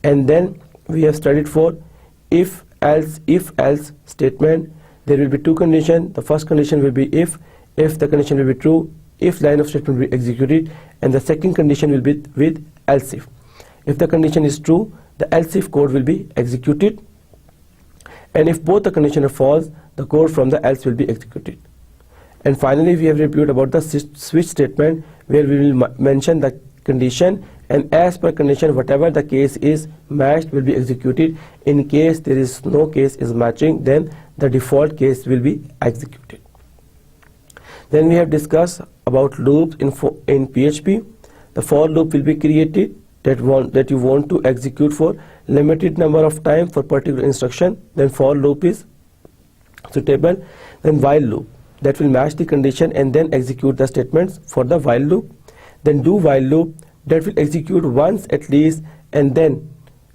And then we have studied for if else statement. There will be two conditions. The first condition will be if the condition will be true, if line of statement will be executed, and the second condition will be with else if. If the condition is true, the else if code will be executed, and if both the condition are false, the code from the else will be executed. And finally, we have reviewed about the switch statement, where we will mention the condition, and as per condition, whatever the case is matched will be executed. In case there is no case is matching, then the default case will be executed. Then we have discussed about loops in PHP. the for loop will be created that you want to execute for limited number of time for particular instruction. Then for loop is suitable. Then while loop that will match the condition and then execute the statements for the while loop. Then do while loop that will execute once at least and then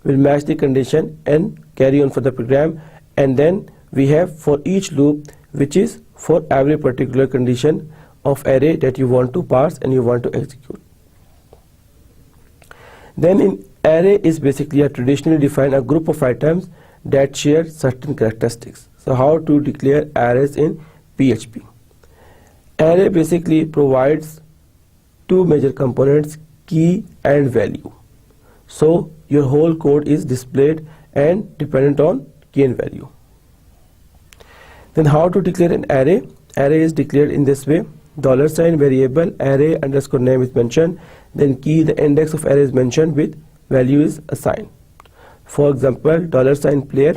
will match the condition and carry on for the program. And then we have for each loop, which is for every particular condition of array that you want to parse and you want to execute. Then in array is basically a traditionally defined a group of items that share certain characteristics. So how to declare arrays in PHP? Array basically provides two major components, key and value. So your whole code is displayed and dependent on key and value. Then how to declare an array? Array is declared in this way. $sign variable array underscore name is mentioned. Then key, the index of array is mentioned with value is assigned. For example, $sign player.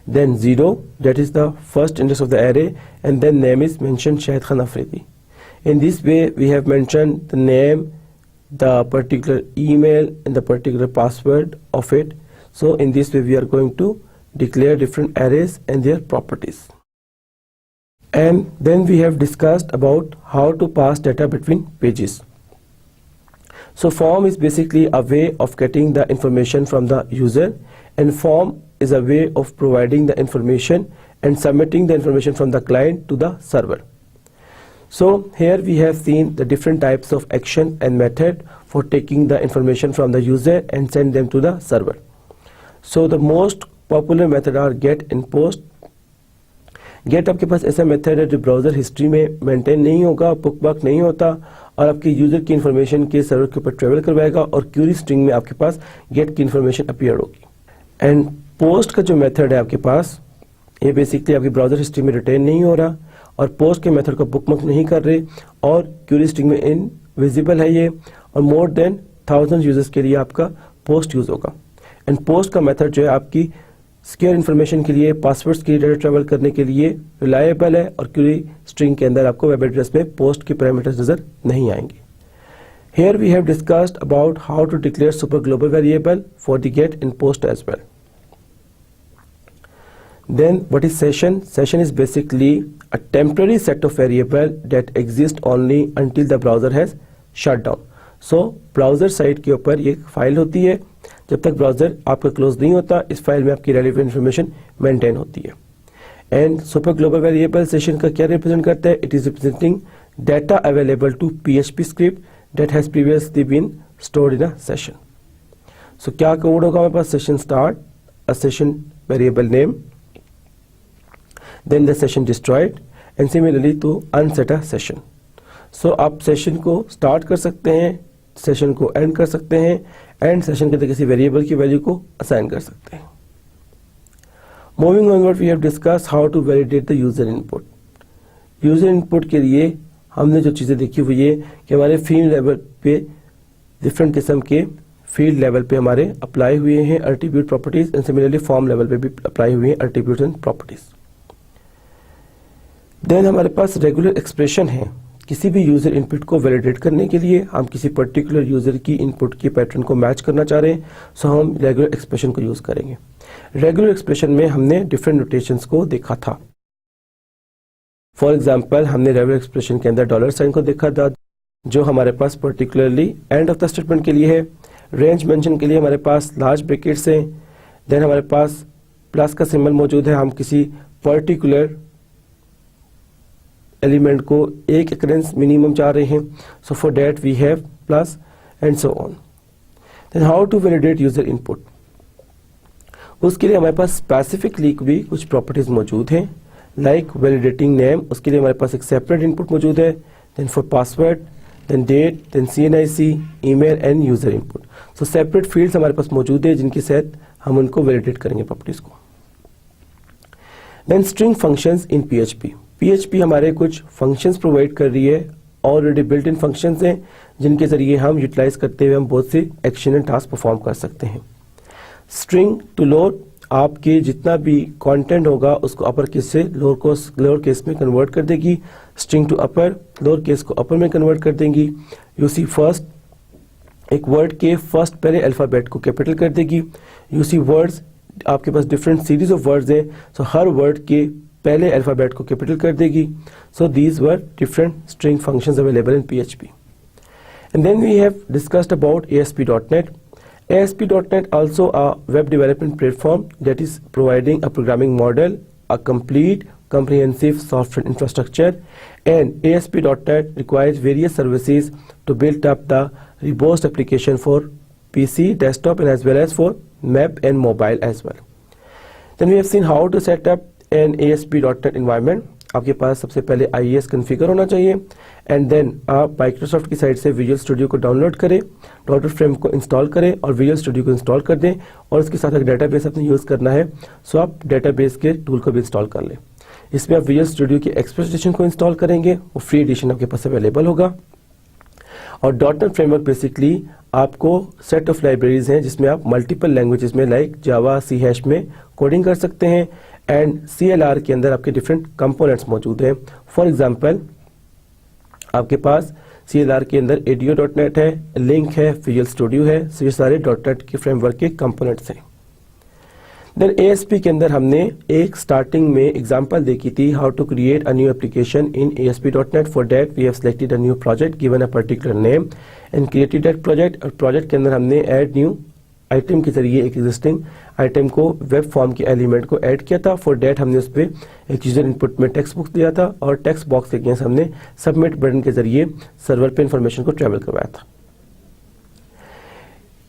Then 0, that is the first index of the array, and then name is mentioned Shahid Khan Afridi. In this way we have mentioned the name, the particular email and the particular password of it. So in this way we are going to declare different arrays and their properties. And then we have discussed about how to pass data between pages. So form is basically a way of getting the information from the user, and form is a way of providing the information and submitting the information from the client to the server. So here we have seen the different types of action and method for taking the information from the user and send them to the server. So the most popular method are get and post. Get आपके पास ऐसा method है जो browser history में maintain नहीं होगा, bookmark नहीं होता और आपके यूज़र की इन्फॉर्मेशन के सर्वर के ऊपर ट्रेवल करवाएगा और क्यूरी स्ट्रिंग में आपके पास गेट की इन्फॉर्मेशन अपीयर होगी. एंड पोस्ट का जो मेथड है आपके पास, ये बेसिकली आपकी ब्राउज़र हिस्ट्री में रिटेन नहीं हो रहा और पोस्ट के मेथड को बुकमार्क नहीं कर रहे और क्यूरी स्ट्रिंग में इनविजिबल है ये, और मोर देन 1000 यूजर्स के लिए आपका पोस्ट यूज़ होगा. एंड पोस्ट का मेथड जो है आपकी सिक्योर इन्फॉर्मेशन के लिए, पासवर्ड्स के लिए, डाटा ट्रैवल करने के लिए रिलायबल है और क्यूरी स्ट्रिंग के अंदर आपको वेब एड्रेस में पोस्ट के पैरामीटर्स नजर नहीं आएंगे. Here we have discussed about how to declare super global variable for the get and post as well. Then what is session? Session is basically a temporary set of variable that exist only until the browser has shut down. So browser site के ऊपर ये file होती है, जब तक browser आपका close नहीं होता इस फाइल में आपकी रेलेवेंट इन्फॉर्मेशन मेंटेन होती है. And super global variable session का क्या रिप्रेजेंट करता है? It is representing data available to PHP script that has previously been stored in a session. So क्या कोड होगा हमारे पास? Session start, a session variable name, then the session destroyed and similarly to unset a session. So आप session को start कर सकते हैं, session को एंड कर सकते हैं, एंड सेशन के अंदर किसी वेरिएबल की वैल्यू को असाइन कर सकते हैं. Moving onward we have discuss how to validate the user input. User input के लिए हमने जो चीज़ें देखी वो ये कि हमारे फील्ड लेवल पे डिफरेंट किस्म के फील्ड लेवल पे हमारे अप्लाई हुए हैं attribute properties, and similarly form level पे भी अप्लाई हुए हैं एट्रीब्यूट एंड प्रॉपर्टीज. देन हमारे पास रेगुलर एक्सप्रेशन है. किसी भी यूजर इनपुट को वैलिडेट करने के लिए हम किसी पर्टिकुलर यूजर की इनपुट के पैटर्न को मैच करना चाह रहे हैं, सो हम रेगुलर एक्सप्रेशन को यूज करेंगे. रेगुलर एक्सप्रेशन में हमने डिफरेंट नोटेशंस को देखा था. फॉर एग्जांपल हमने रेगुलर एक्सप्रेशन के अंदर $साइन को देखा था जो हमारे पास particularly end of the statement के लिए है. रेंज मेंशन के लिए हमारे पास लार्ज ब्रैकेट्स हैं. देन हमारे पास प्लस का सिंबल मौजूद है, हम किसी पर्टिकुलर एलिमेंट को एक occurrence मिनिमम चाह रहे हैं, so for that we have plus and so on. Then how to validate user input, उसके लिए हमारे पास स्पेसिफिकली भी कुछ प्रॉपर्टीज मौजूद हैं, लाइक वैलिडेटिंग नेम. उसके लिए हमारे पास एक सेपरेट इनपुट मौजूद है. Then for password, then date, then CNIC, email and user input. So separate fields हमारे पास मौजूद है जिनके साथ हम उनको वैलिडेट करेंगे प्रॉपर्टीज को. Then string functions in PHP हमारे कुछ फंक्शंस प्रोवाइड कर रही है, ऑलरेडी बिल्ट इन फंक्शंस हैं जिनके जरिए हम यूटिलाइज करते हुए हम बहुत से एक्शन एंड टास्क परफॉर्म कर सकते हैं. स्ट्रिंग टू लोड आपके जितना भी कंटेंट होगा उसको अपर केस से लोअर केस में कन्वर्ट कर देगी, string to upper lower case को अपर में कन्वर्ट कर देंगी। यू सी फर्स्ट, एक वर्ड के फर्स्ट पहले अल्फाबेट को कैपिटल कर देगी। यू सी वर्ड्स, आपके पास डिफरेंट सीरीज ऑफ वर्ड्स हैं, सो हर वर्ड के पहले अल्फाबेट को कैपिटल कर देगी। So these were different string functions available in PHP। And then we have discussed about ASP.NET. ASP.NET also a web development platform that is providing a programming model, a complete comprehensive software infrastructure, and ASP.NET requires various services to build up the robust application for PC, desktop, and as well as for web and mobile as well. Then we have seen how to set up an ASP.NET environment. आपके पास सबसे पहले IIS configure होना चाहिए, and then आप Microsoft की site से visual studio को download करें, डॉटर फ्रेम को इंस्टॉल करें और विजुअल स्टूडियो को इंस्टॉल कर दें, और उसके साथ अगर डेटाबेस अपने यूज़ करना है सो आप डेटाबेस के टूल को भी इंस्टॉल कर लें। इसमें आप विजुअल स्टूडियो की एक्सप्रेस एडिशन को इंस्टॉल करेंगे, वो फ्री एडिशन आपके पास अवेलेबल होगा। और .NET फ्रेमवर्क बेसिकली आपको सेट ऑफ लाइब्रेरीज हैं जिसमें आप मल्टीपल लैंग्वेजेस में लाइक जावा, C# में कोडिंग कर सकते हैं, एंड CLR के अंदर आपके डिफरेंट कंपोनेंट्स मौजूद हैं। फॉर एग्जांपल आपके पास CLR के अंदर ADO.NET है, लिंक है, विजुअल स्टूडियो है, सो ये सारे .NET के फ्रेमवर्क के कंपोनेंट्स हैं। देन ASP के अंदर हमने एक स्टार्टिंग में एग्जांपल देखी थी, how to create a new application in ASP.NET। For that we have selected a new project, given a particular name and created that project. और प्रोजेक्ट के अंदर हमने ऐड न्यू आइटम के जरिए एक एग्जिस्टिंग आइटम को वेब फॉर्म के element को ऐड किया था। फॉर डेट हमने उस पर एक यूजर इनपुट में टेक्स्ट बॉक्स दिया था, और टेक्स्ट बॉक्स के अगेंस्ट हमने सबमिट बटन के जरिए सर्वर पे इंफॉर्मेशन को ट्रेवल करवाया था।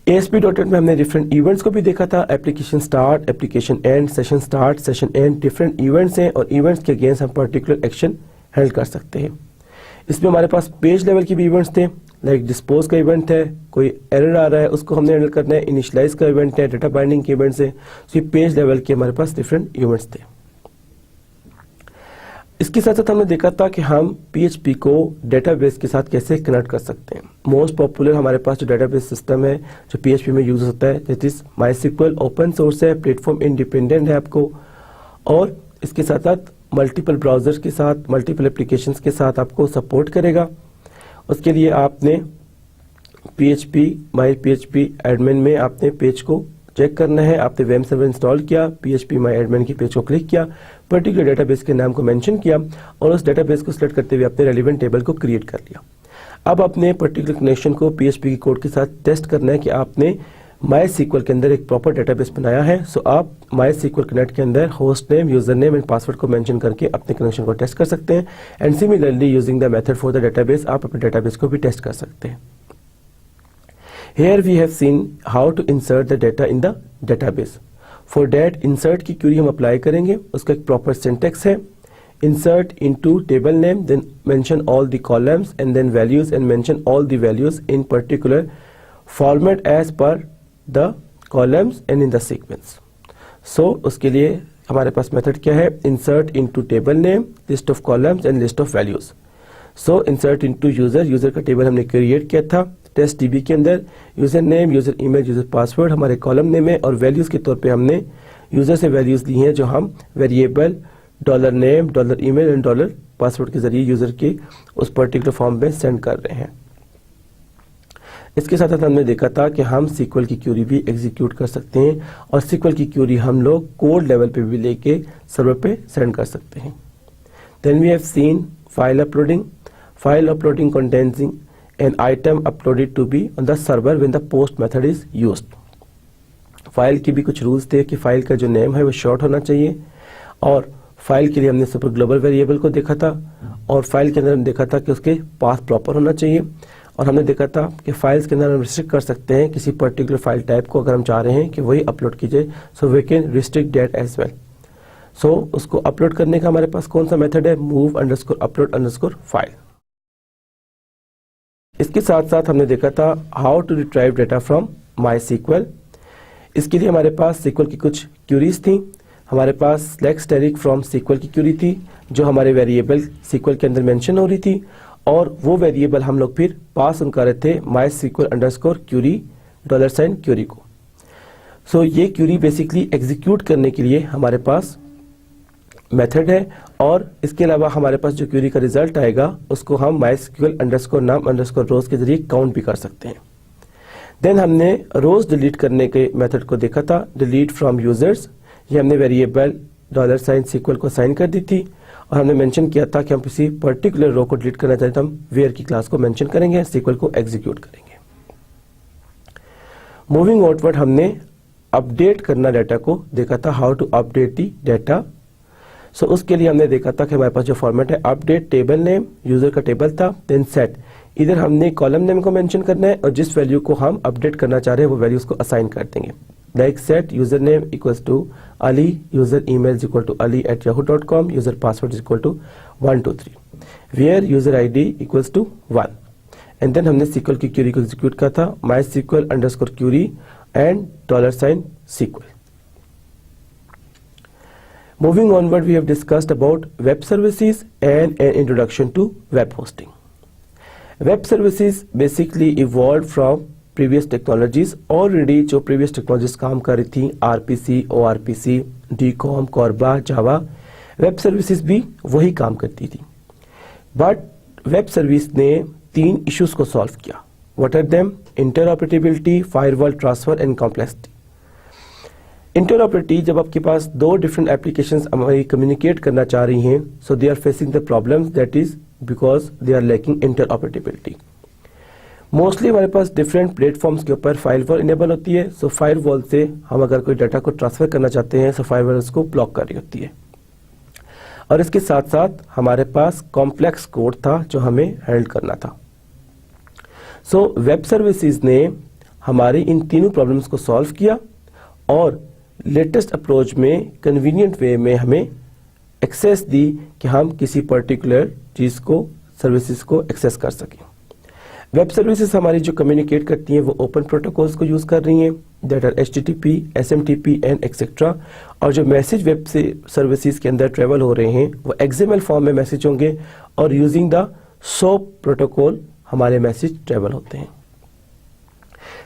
ASP.NET में हमने डिफरेंट इवेंट्स को भी देखा था, application start, application and, session start, session and, different events हैं, और इवेंट्स के अगेंस्ट हम पर्टिकुलर एक्शन हैंडल कर सकते हैं। इसमें हमारे पास पेज लेवल के भी इवेंट्स थे, लाइक डिस्पोज का इवेंट है, कोई एरर आ रहा है उसको हमने हैंडल करना है, इनिशियलाइज का इवेंट है, डेटा बाइंडिंग के इवेंट्स है। सो ये पेज लेवल के हमारे पास डिफरेंट इवेंट्स थे। इसके साथ साथ हमने देखा था कि हम PHP को डेटाबेस के साथ कैसे कनेक्ट कर सकते हैं। मोस्ट पॉपुलर हमारे पास जो डेटाबेस सिस्टम है जो PHP में यूज होता है that is MySQL। Open source है, प्लेटफॉर्म इंडिपेंडेंट है आपको, और इसके साथ साथ मल्टीपल ब्राउजर्स के साथ, मल्टीपल एप्लीकेशंस के साथ आपको सपोर्ट करेगा। उसके लिए आपने PHP MyPHP एडमिन में आपने पेज को चेक करना है, आपने वेब सर्वर इंस्टॉल किया, PHP माई एडमिन की पेज को क्लिक किया, पर्टिकुलर डेटाबेस के नाम को मेंशन किया, और उस डेटाबेस को सिलेक्ट करते हुए आपने रेलिवेंट टेबल को क्रिएट कर लिया। अब अपने पर्टिकुलर कनेक्शन को PHP की कोड के साथ टेस्ट करना है कि आपने MySQL के अंदर एक प्रॉपर डेटाबेस बनाया है। सो आप MySQL कनेक्ट के अंदर host name, user name and password को मेंशन करके अपने कनेक्शन को टेस्ट कर सकते हैं, and similarly using the method for the database आप अपने डेटाबेस को भी टेस्ट कर सकते हैं। Here we have seen how to insert the data in the database. For that insert की क्वेरी हम अप्लाई करेंगे, उसका एक प्रॉपर सिंटेक्स है, insert into table name, then mention all the columns and then values and mention all the values in particular format as per the columns and in the sequence. So उसके लिए हमारे पास method क्या है, insert into table name, list of columns and list of values. So insert into user, user का table हमने create किया था test DB के अंदर, user name, user email, user password हमारे कॉलम नेम है, और वैल्यूज के तौर पे हमने यूजर से वैल्यूज ली हैं जो हम variable $name, $email and $password के जरिए यूजर के उस पर्टिकुलर फॉर्म में सेंड कर रहे हैं। इसके साथ साथ हमने देखा था कि हम SQL की क्वेरी भी एग्जीक्यूट कर सकते हैं, और SQL की क्वेरी हम लोग कोड लेवल पे भी लेके सर्वर पे सेंड कर सकते हैं। Then we have seen file uploading. File uploading containing an item uploaded to be on the server when the post method is used. File के भी कुछ रूल्स थे कि फाइल का जो नेम है वो शॉर्ट होना चाहिए, और फाइल के लिए हमने सुपर ग्लोबल वेरिएबल को देखा था, और फाइल के अंदर हमने देखा था कि उसके पाथ प्रॉपर होना चाहिए, और हमने देखा था कि फाइल्स के अंदर हम रिस्ट्रिक्ट कर सकते हैं किसी पर्टिकुलर फाइल टाइप को, अगर हम चाह रहे हैं कि वही अपलोड कीजिए, so we can restrict that as well. So उसको अपलोड करने का हमारे पास कौन सा मेथड है, move_upload_file। इसके साथ साथ हमने देखा था how to retrieve data from MySQL। इसके लिए हमारे पास SQL की कुछ क्यूरीज थी। हमारे पास select static from SQL की क्यूरी थी जो हमारे वेरिएबल SQL के अंदर मेंशन हो रही थी, और वो वेरिएबल हम लोग फिर पास कर रहे थे MySQL_query $query को। सो ये क्यूरी बेसिकली एग्जीक्यूट करने के लिए हमारे पास मेथड है, और इसके अलावा हमारे पास जो क्यूरी का रिजल्ट आएगा उसको हम MySQL अंडरस्कोर नाम अंडरस्कोर रोज के जरिए काउंट भी कर सकते हैं। देन हमने रोज डिलीट करने के मेथड को देखा था, डिलीट फ्रॉम यूजर्स। ये हमने वेरिएबल $SQL को साइन कर दी थी, और हमने मेंशन किया था कि हम किसी पर्टिकुलर रो को डिलीट करना चाहते हैं तो हम वेयर की क्लास को मेंशन करेंगे, SQL को एग्जीक्यूट करेंगे। मूविंग आउटवर्ड हमने अपडेट करना डाटा को देखा था, how to update the data. So उसके लिए हमने देखा था कि हमारे पास जो फॉर्मेट है, अपडेट टेबल नेम, यूजर का टेबल था, देन सेट, इधर हमने कॉलम नेम को मेंशन करना है और जिस वैल्यू को हम अपडेट करना चाह रहे हैं वो वैल्यू उसको असाइन कर देंगे। Like set user name equals to Ali, user email equal to ali@yahoo.com, user password equal to 123, where user ID equals to 1, and then हमने SQL की क्यूरी को एग्जीक्यूट किया था, MySQL underscore query and $SQL। Moving onward, we have discussed about web services and an introduction to web hosting. Web services basically evolved from previous technologies. Already जो previous technologies काम कर रही थी, RPC, ORPC, DCOM, Corba, Java, web services भी वही काम करती थी। But web service ने 3 issues को solve किया। What are them? Interoperability, firewall transfer and complexity। Interoperability, जब आपके पास 2 डिफरेंट एप्लीकेशंस हमारी कम्युनिकेट करना चाह रही हैं, so they are facing the problems, that is because they are lacking interoperability. Mostly हमारे पास डिफरेंट प्लेटफॉर्म्स के ऊपर फायरवॉल इनेबल होती है, सो फायरवॉल से हम अगर कोई डाटा को ट्रांसफर करना चाहते हैं, सो फायरवॉल उसको ब्लॉक कर रही होती है। और इसके साथ साथ हमारे पास कॉम्प्लेक्स कोड था जो हमें हैंडल करना था। सो वेब सर्विसेज ने हमारी इन तीनों प्रॉब्लम्स को सॉल्व किया और लेटेस्ट अप्रोच में कन्वीनियंट वे में हमें एक्सेस दी कि हम किसी पर्टिकुलर चीज को, सर्विसेज को एक्सेस कर सकें। वेब सर्विसेज हमारी जो कम्युनिकेट करती हैं वो ओपन प्रोटोकॉल्स को यूज कर रही हैं, that are HTTP, SMTP and etcetera. और जो मैसेज वेब से सर्विसेज के अंदर ट्रेवल हो रहे हैं वो XML फॉर्म में मैसेज होंगे, और यूजिंग द SOAP प्रोटोकॉल हमारे मैसेज ट्रेवल होते हैं।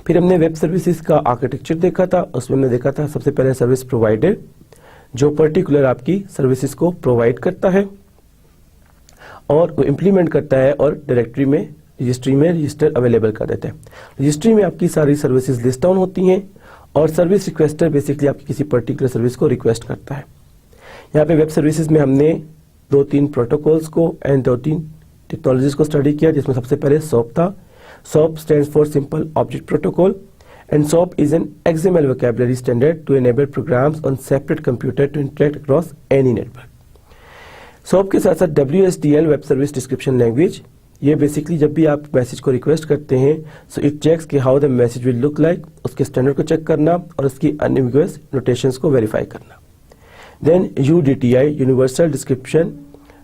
फिर हमने वेब सर्विसेज का आर्किटेक्चर देखा था, उसमें हमने देखा था सबसे पहले सर्विस प्रोवाइडर जो पर्टिकुलर आपकी सर्विसेज को प्रोवाइड करता है और वो इम्प्लीमेंट करता है और डायरेक्टरी में रजिस्टर अवेलेबल कर देता है। रजिस्ट्री में आपकी सारी सर्विसेज लिस्ट डाउन होती हैं और सर्विस रिक्वेस्टर बेसिकली आपकी किसी पर्टिकुलर सर्विस को रिक्वेस्ट करता है। यहाँ पे वेब सर्विसेज में हमने 2-3 प्रोटोकॉल्स को एंड 2-3 टेक्नोलॉजीज को स्टडी किया, जिसमें सबसे पहले SOAP था। SOAP stands for Simple Object Protocol, and SOAP is an XML vocabulary standard to enable programs on separate computer to interact across any network. SOAP के साथ साथ WSDL Web Service Description Language, ये basically जब भी आप message को request करते हैं, सो इट चेक्स कि how the message will look like, उसके स्टैंडर्ड को चेक करना और उसकी अनएम्बिगुअस नोटेशंस को वेरीफाई करना। Then UDTI Universal Description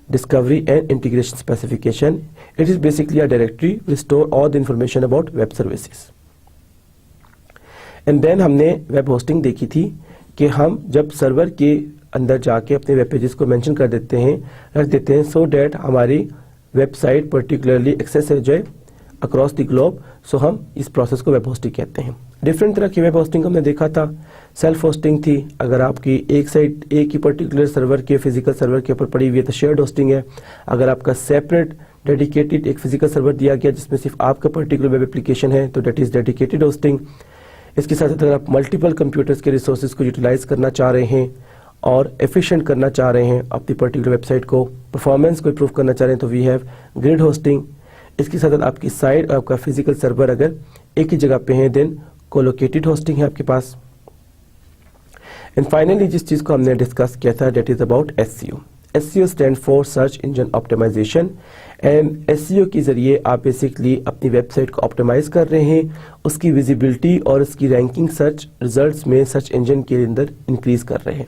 Discovery and Integration Specification. It is basically a directory which store all the information about web services. And then हमने web hosting देखी थी कि हम जब सर्वर के अंदर जाके अपने वेब पेजेस को मेंशन कर देते हैं, रख देते हैं, सो डैट हमारी वेबसाइट पर्टिकुलरली एक्सेस हो जाए अक्रॉस द ग्लोब, सो हम इस प्रोसेस को वेब होस्टिंग कहते हैं। डिफरेंट तरह की वेब होस्टिंग हमने देखा था। सेल्फ होस्टिंग थी, अगर आपकी एक साइट एक ही पर्टिकुलर सर्वर के फिजिकल सर्वर के ऊपर पड़ी हुई है तो शेयर्ड होस्टिंग है। अगर आपका सेपरेट डेडिकेटेड एक फिजिकल सर्वर दिया गया जिसमें सिर्फ आपका पर्टिकुलर वेब एप्लीकेशन है तो डेट इज डेडिकेटेड होस्टिंग। इसके साथ साथ अगर आप मल्टीपल कंप्यूटर्स के रिसोर्सेज को यूटिलाइज करना चाह रहे हैं और एफिशिएंट करना चाह रहे हैं अपनी पर्टिकुलर वेबसाइट को, परफॉर्मेंस को इंप्रूव करना चाह रहे हैं तो वी हैव ग्रिड होस्टिंग। इसके साथ साथ आपकी साइट और आपका फिजिकल सर्वर अगर एक ही जगह पे है देन कोलोकेटेड होस्टिंग है आपके पास। एंड फाइनली जिस चीज को हमने डिस्कस किया था that is about SEO। SEO stand for search engine optimization, and SEO के जरिए आप बेसिकली अपनी वेबसाइट को ऑप्टिमाइज कर रहे हैं, उसकी विजिबिलिटी और उसकी रैंकिंग सर्च रिजल्ट्स में सर्च इंजन के अंदर इंक्रीज कर रहे हैं।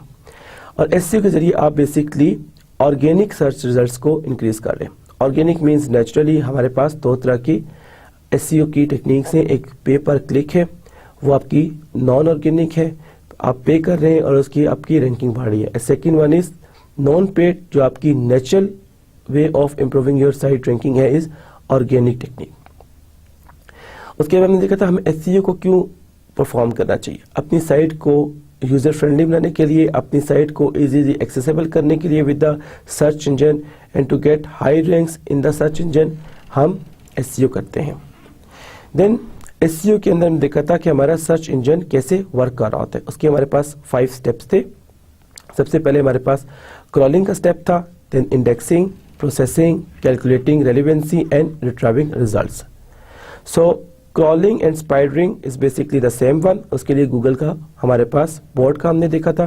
और SEO के जरिए आप बेसिकली ऑर्गेनिक सर्च रिजल्ट्स को इंक्रीज कर रहे हैं। ऑर्गेनिक मीन्स नेचुरली हमारे पास 2 तरह की SEO की टेक्निक्स हैं, एक पे पर क्लिक है, वो आपकी नॉन ऑर्गेनिक है, आप पे कर रहे हैं और उसकी आपकी रैंकिंग बढ़ रही है। Second one is non paid, जो आपकी natural way of improving your site ranking है, इज ऑर्गेनिक टेक्निक। उसके बाद हमने देखा था हमें SEO को क्यों परफॉर्म करना चाहिए। अपनी साइट को यूजर फ्रेंडली बनाने के लिए, अपनी साइट को इजीली एक्सेसिबल करने के लिए with the search engine and to get high ranks in the search engine हम एसईओ करते हैं। देन एसईओ के अंदर हमने देखा था कि हमारा सर्च इंजन कैसे वर्क कर रहा होता है। उसके हमारे पास 5 स्टेप्स थे। सबसे पहले हमारे पास क्रॉलिंग का स्टेप था, then indexing, processing, calculating relevancy and retrieving results. So crawling and spidering is basically the same one. उसके लिए गूगल का हमारे पास बोर्ड का हमने देखा था।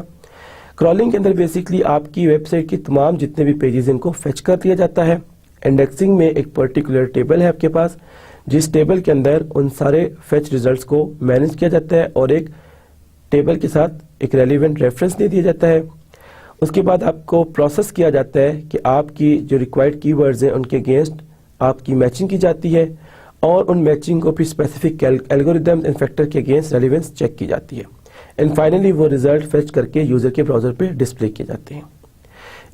क्रॉलिंग के अंदर बेसिकली आपकी वेबसाइट की तमाम जितने भी पेजेस इनको फेच कर दिया जाता है। इंडेक्सिंग में एक पर्टिकुलर टेबल है आपके पास, जिस टेबल के अंदर उन सारे फेच रिजल्ट्स को मैनेज किया जाता है और एक टेबल के साथ एक रेलिवेंट रेफरेंस दे दिया जाता है। उसके बाद आपको प्रोसेस किया जाता है कि आपकी जो रिक्वायर्ड कीवर्ड्स हैं उनके अगेंस्ट आपकी मैचिंग की जाती है और उन मैचिंग को फिर स्पेसिफिक एल्गोरिदम्स एंड फैक्टर के अगेंस्ट रेलेवेंस चेक की जाती है एंड फाइनली वो रिजल्ट फेच करके यूजर के ब्राउजर पे डिस्प्ले किए जाते हैं।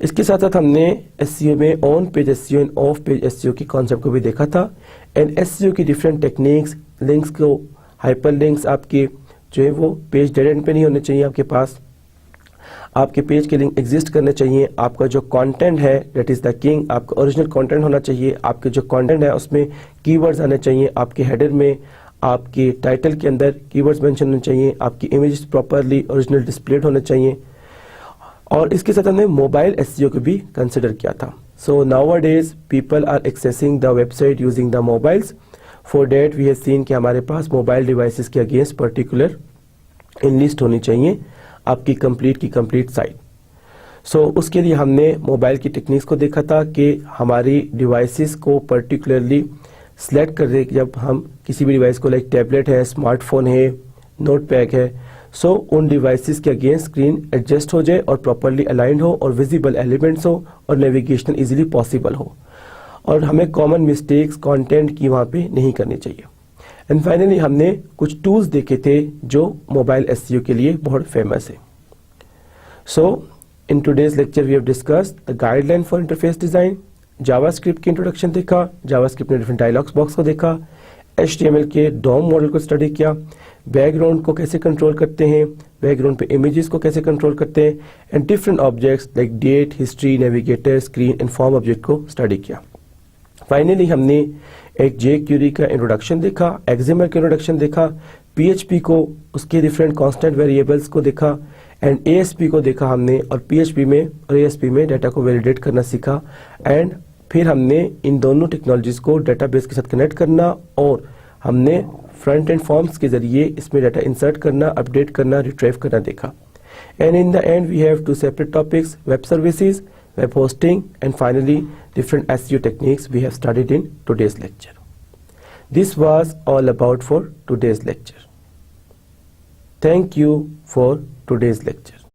इसके साथ साथ हमने एसईओ में on page SEO end of page SEO की कॉन्सेप्ट को भी देखा था एंड एसईओ की डिफरेंट टेक्निक्स, लिंक्स को हाइपर लिंक्स आपके जो है वो पेज डेड एंड पे नहीं होने चाहिए, आपके पास आपके पेज के लिंक एग्जिस्ट करने चाहिए। आपका जो कंटेंट है दैट इज द किंग, आपका ओरिजिनल कंटेंट होना चाहिए। आपके जो कंटेंट है उसमें कीवर्ड्स आने चाहिए, आपके हेडर में, आपके टाइटल के अंदर कीवर्ड्स मेंशन होने चाहिए, आपकी इमेजेस प्रॉपरली ओरिजिनल डिस्प्लेड होने चाहिए। और इसके साथ हमने मोबाइल एसईओ को भी कंसिडर किया था। So nowadays people are accessing the website using the mobiles. For that we have seen कि हमारे पास मोबाइल डिवाइसेस के अगेंस्ट पर्टिकुलर इन लिस्ट होनी चाहिए आपकी कंप्लीट साइट। सो उसके लिए हमने मोबाइल की टेक्निक्स को देखा था कि हमारी डिवाइसेस को पर्टिकुलरली सिलेक्ट कर दे। जब हम किसी भी डिवाइस को लाइक टैबलेट है, स्मार्टफोन है, नोटपैड है, सो उन डिवाइसेस के अगेंस्ट स्क्रीन एडजस्ट हो जाए और प्रॉपरली अलाइंड हो और विजिबल एलिमेंट्स हो और नेविगेशन इजीली पॉसिबल हो और हमें कॉमन मिस्टेक्स कंटेंट की वहाँ पे नहीं करनी चाहिए। एंड फाइनली हमने कुछ टूल्स देखे थे जो मोबाइल एसईओ के लिए बहुत फेमस है। So in today's lecture we have discussed the guideline for interface design, JavaScript की इंट्रोडक्शन देखा, जावास्क्रिप्ट में डिफरेंट डायलॉग्स बॉक्स को देखा, HTML के डॉम मॉडल को स्टडी किया, बैकग्राउंड को कैसे कंट्रोल करते हैं, बैकग्राउंड पे इमेजेस को कैसे कंट्रोल करते हैं and different objects like date, history, navigator, screen and form object को स्टडी किया। फाइनली हमने एक jQuery का इंट्रोडक्शन देखा, XML का इंट्रोडक्शन देखा, PHP को उसके डिफरेंट कांस्टेंट वेरिएबल्स को देखा एंड ASP को देखा हमने और PHP में और ASP में डाटा को वैलिडेट करना सीखा एंड फिर हमने इन दोनों टेक्नोलॉजीज को डेटाबेस के साथ कनेक्ट करना और हमने फ्रंट एंड फॉर्म्स के जरिए इसमें डाटा इंसर्ट करना, अपडेट करना, रिट्रीव करना देखा। And in the end we have 2 separate topics, web services, web hosting and finally different SEO techniques we have studied in today's lecture. This was all about for today's lecture. Thank you for today's lecture.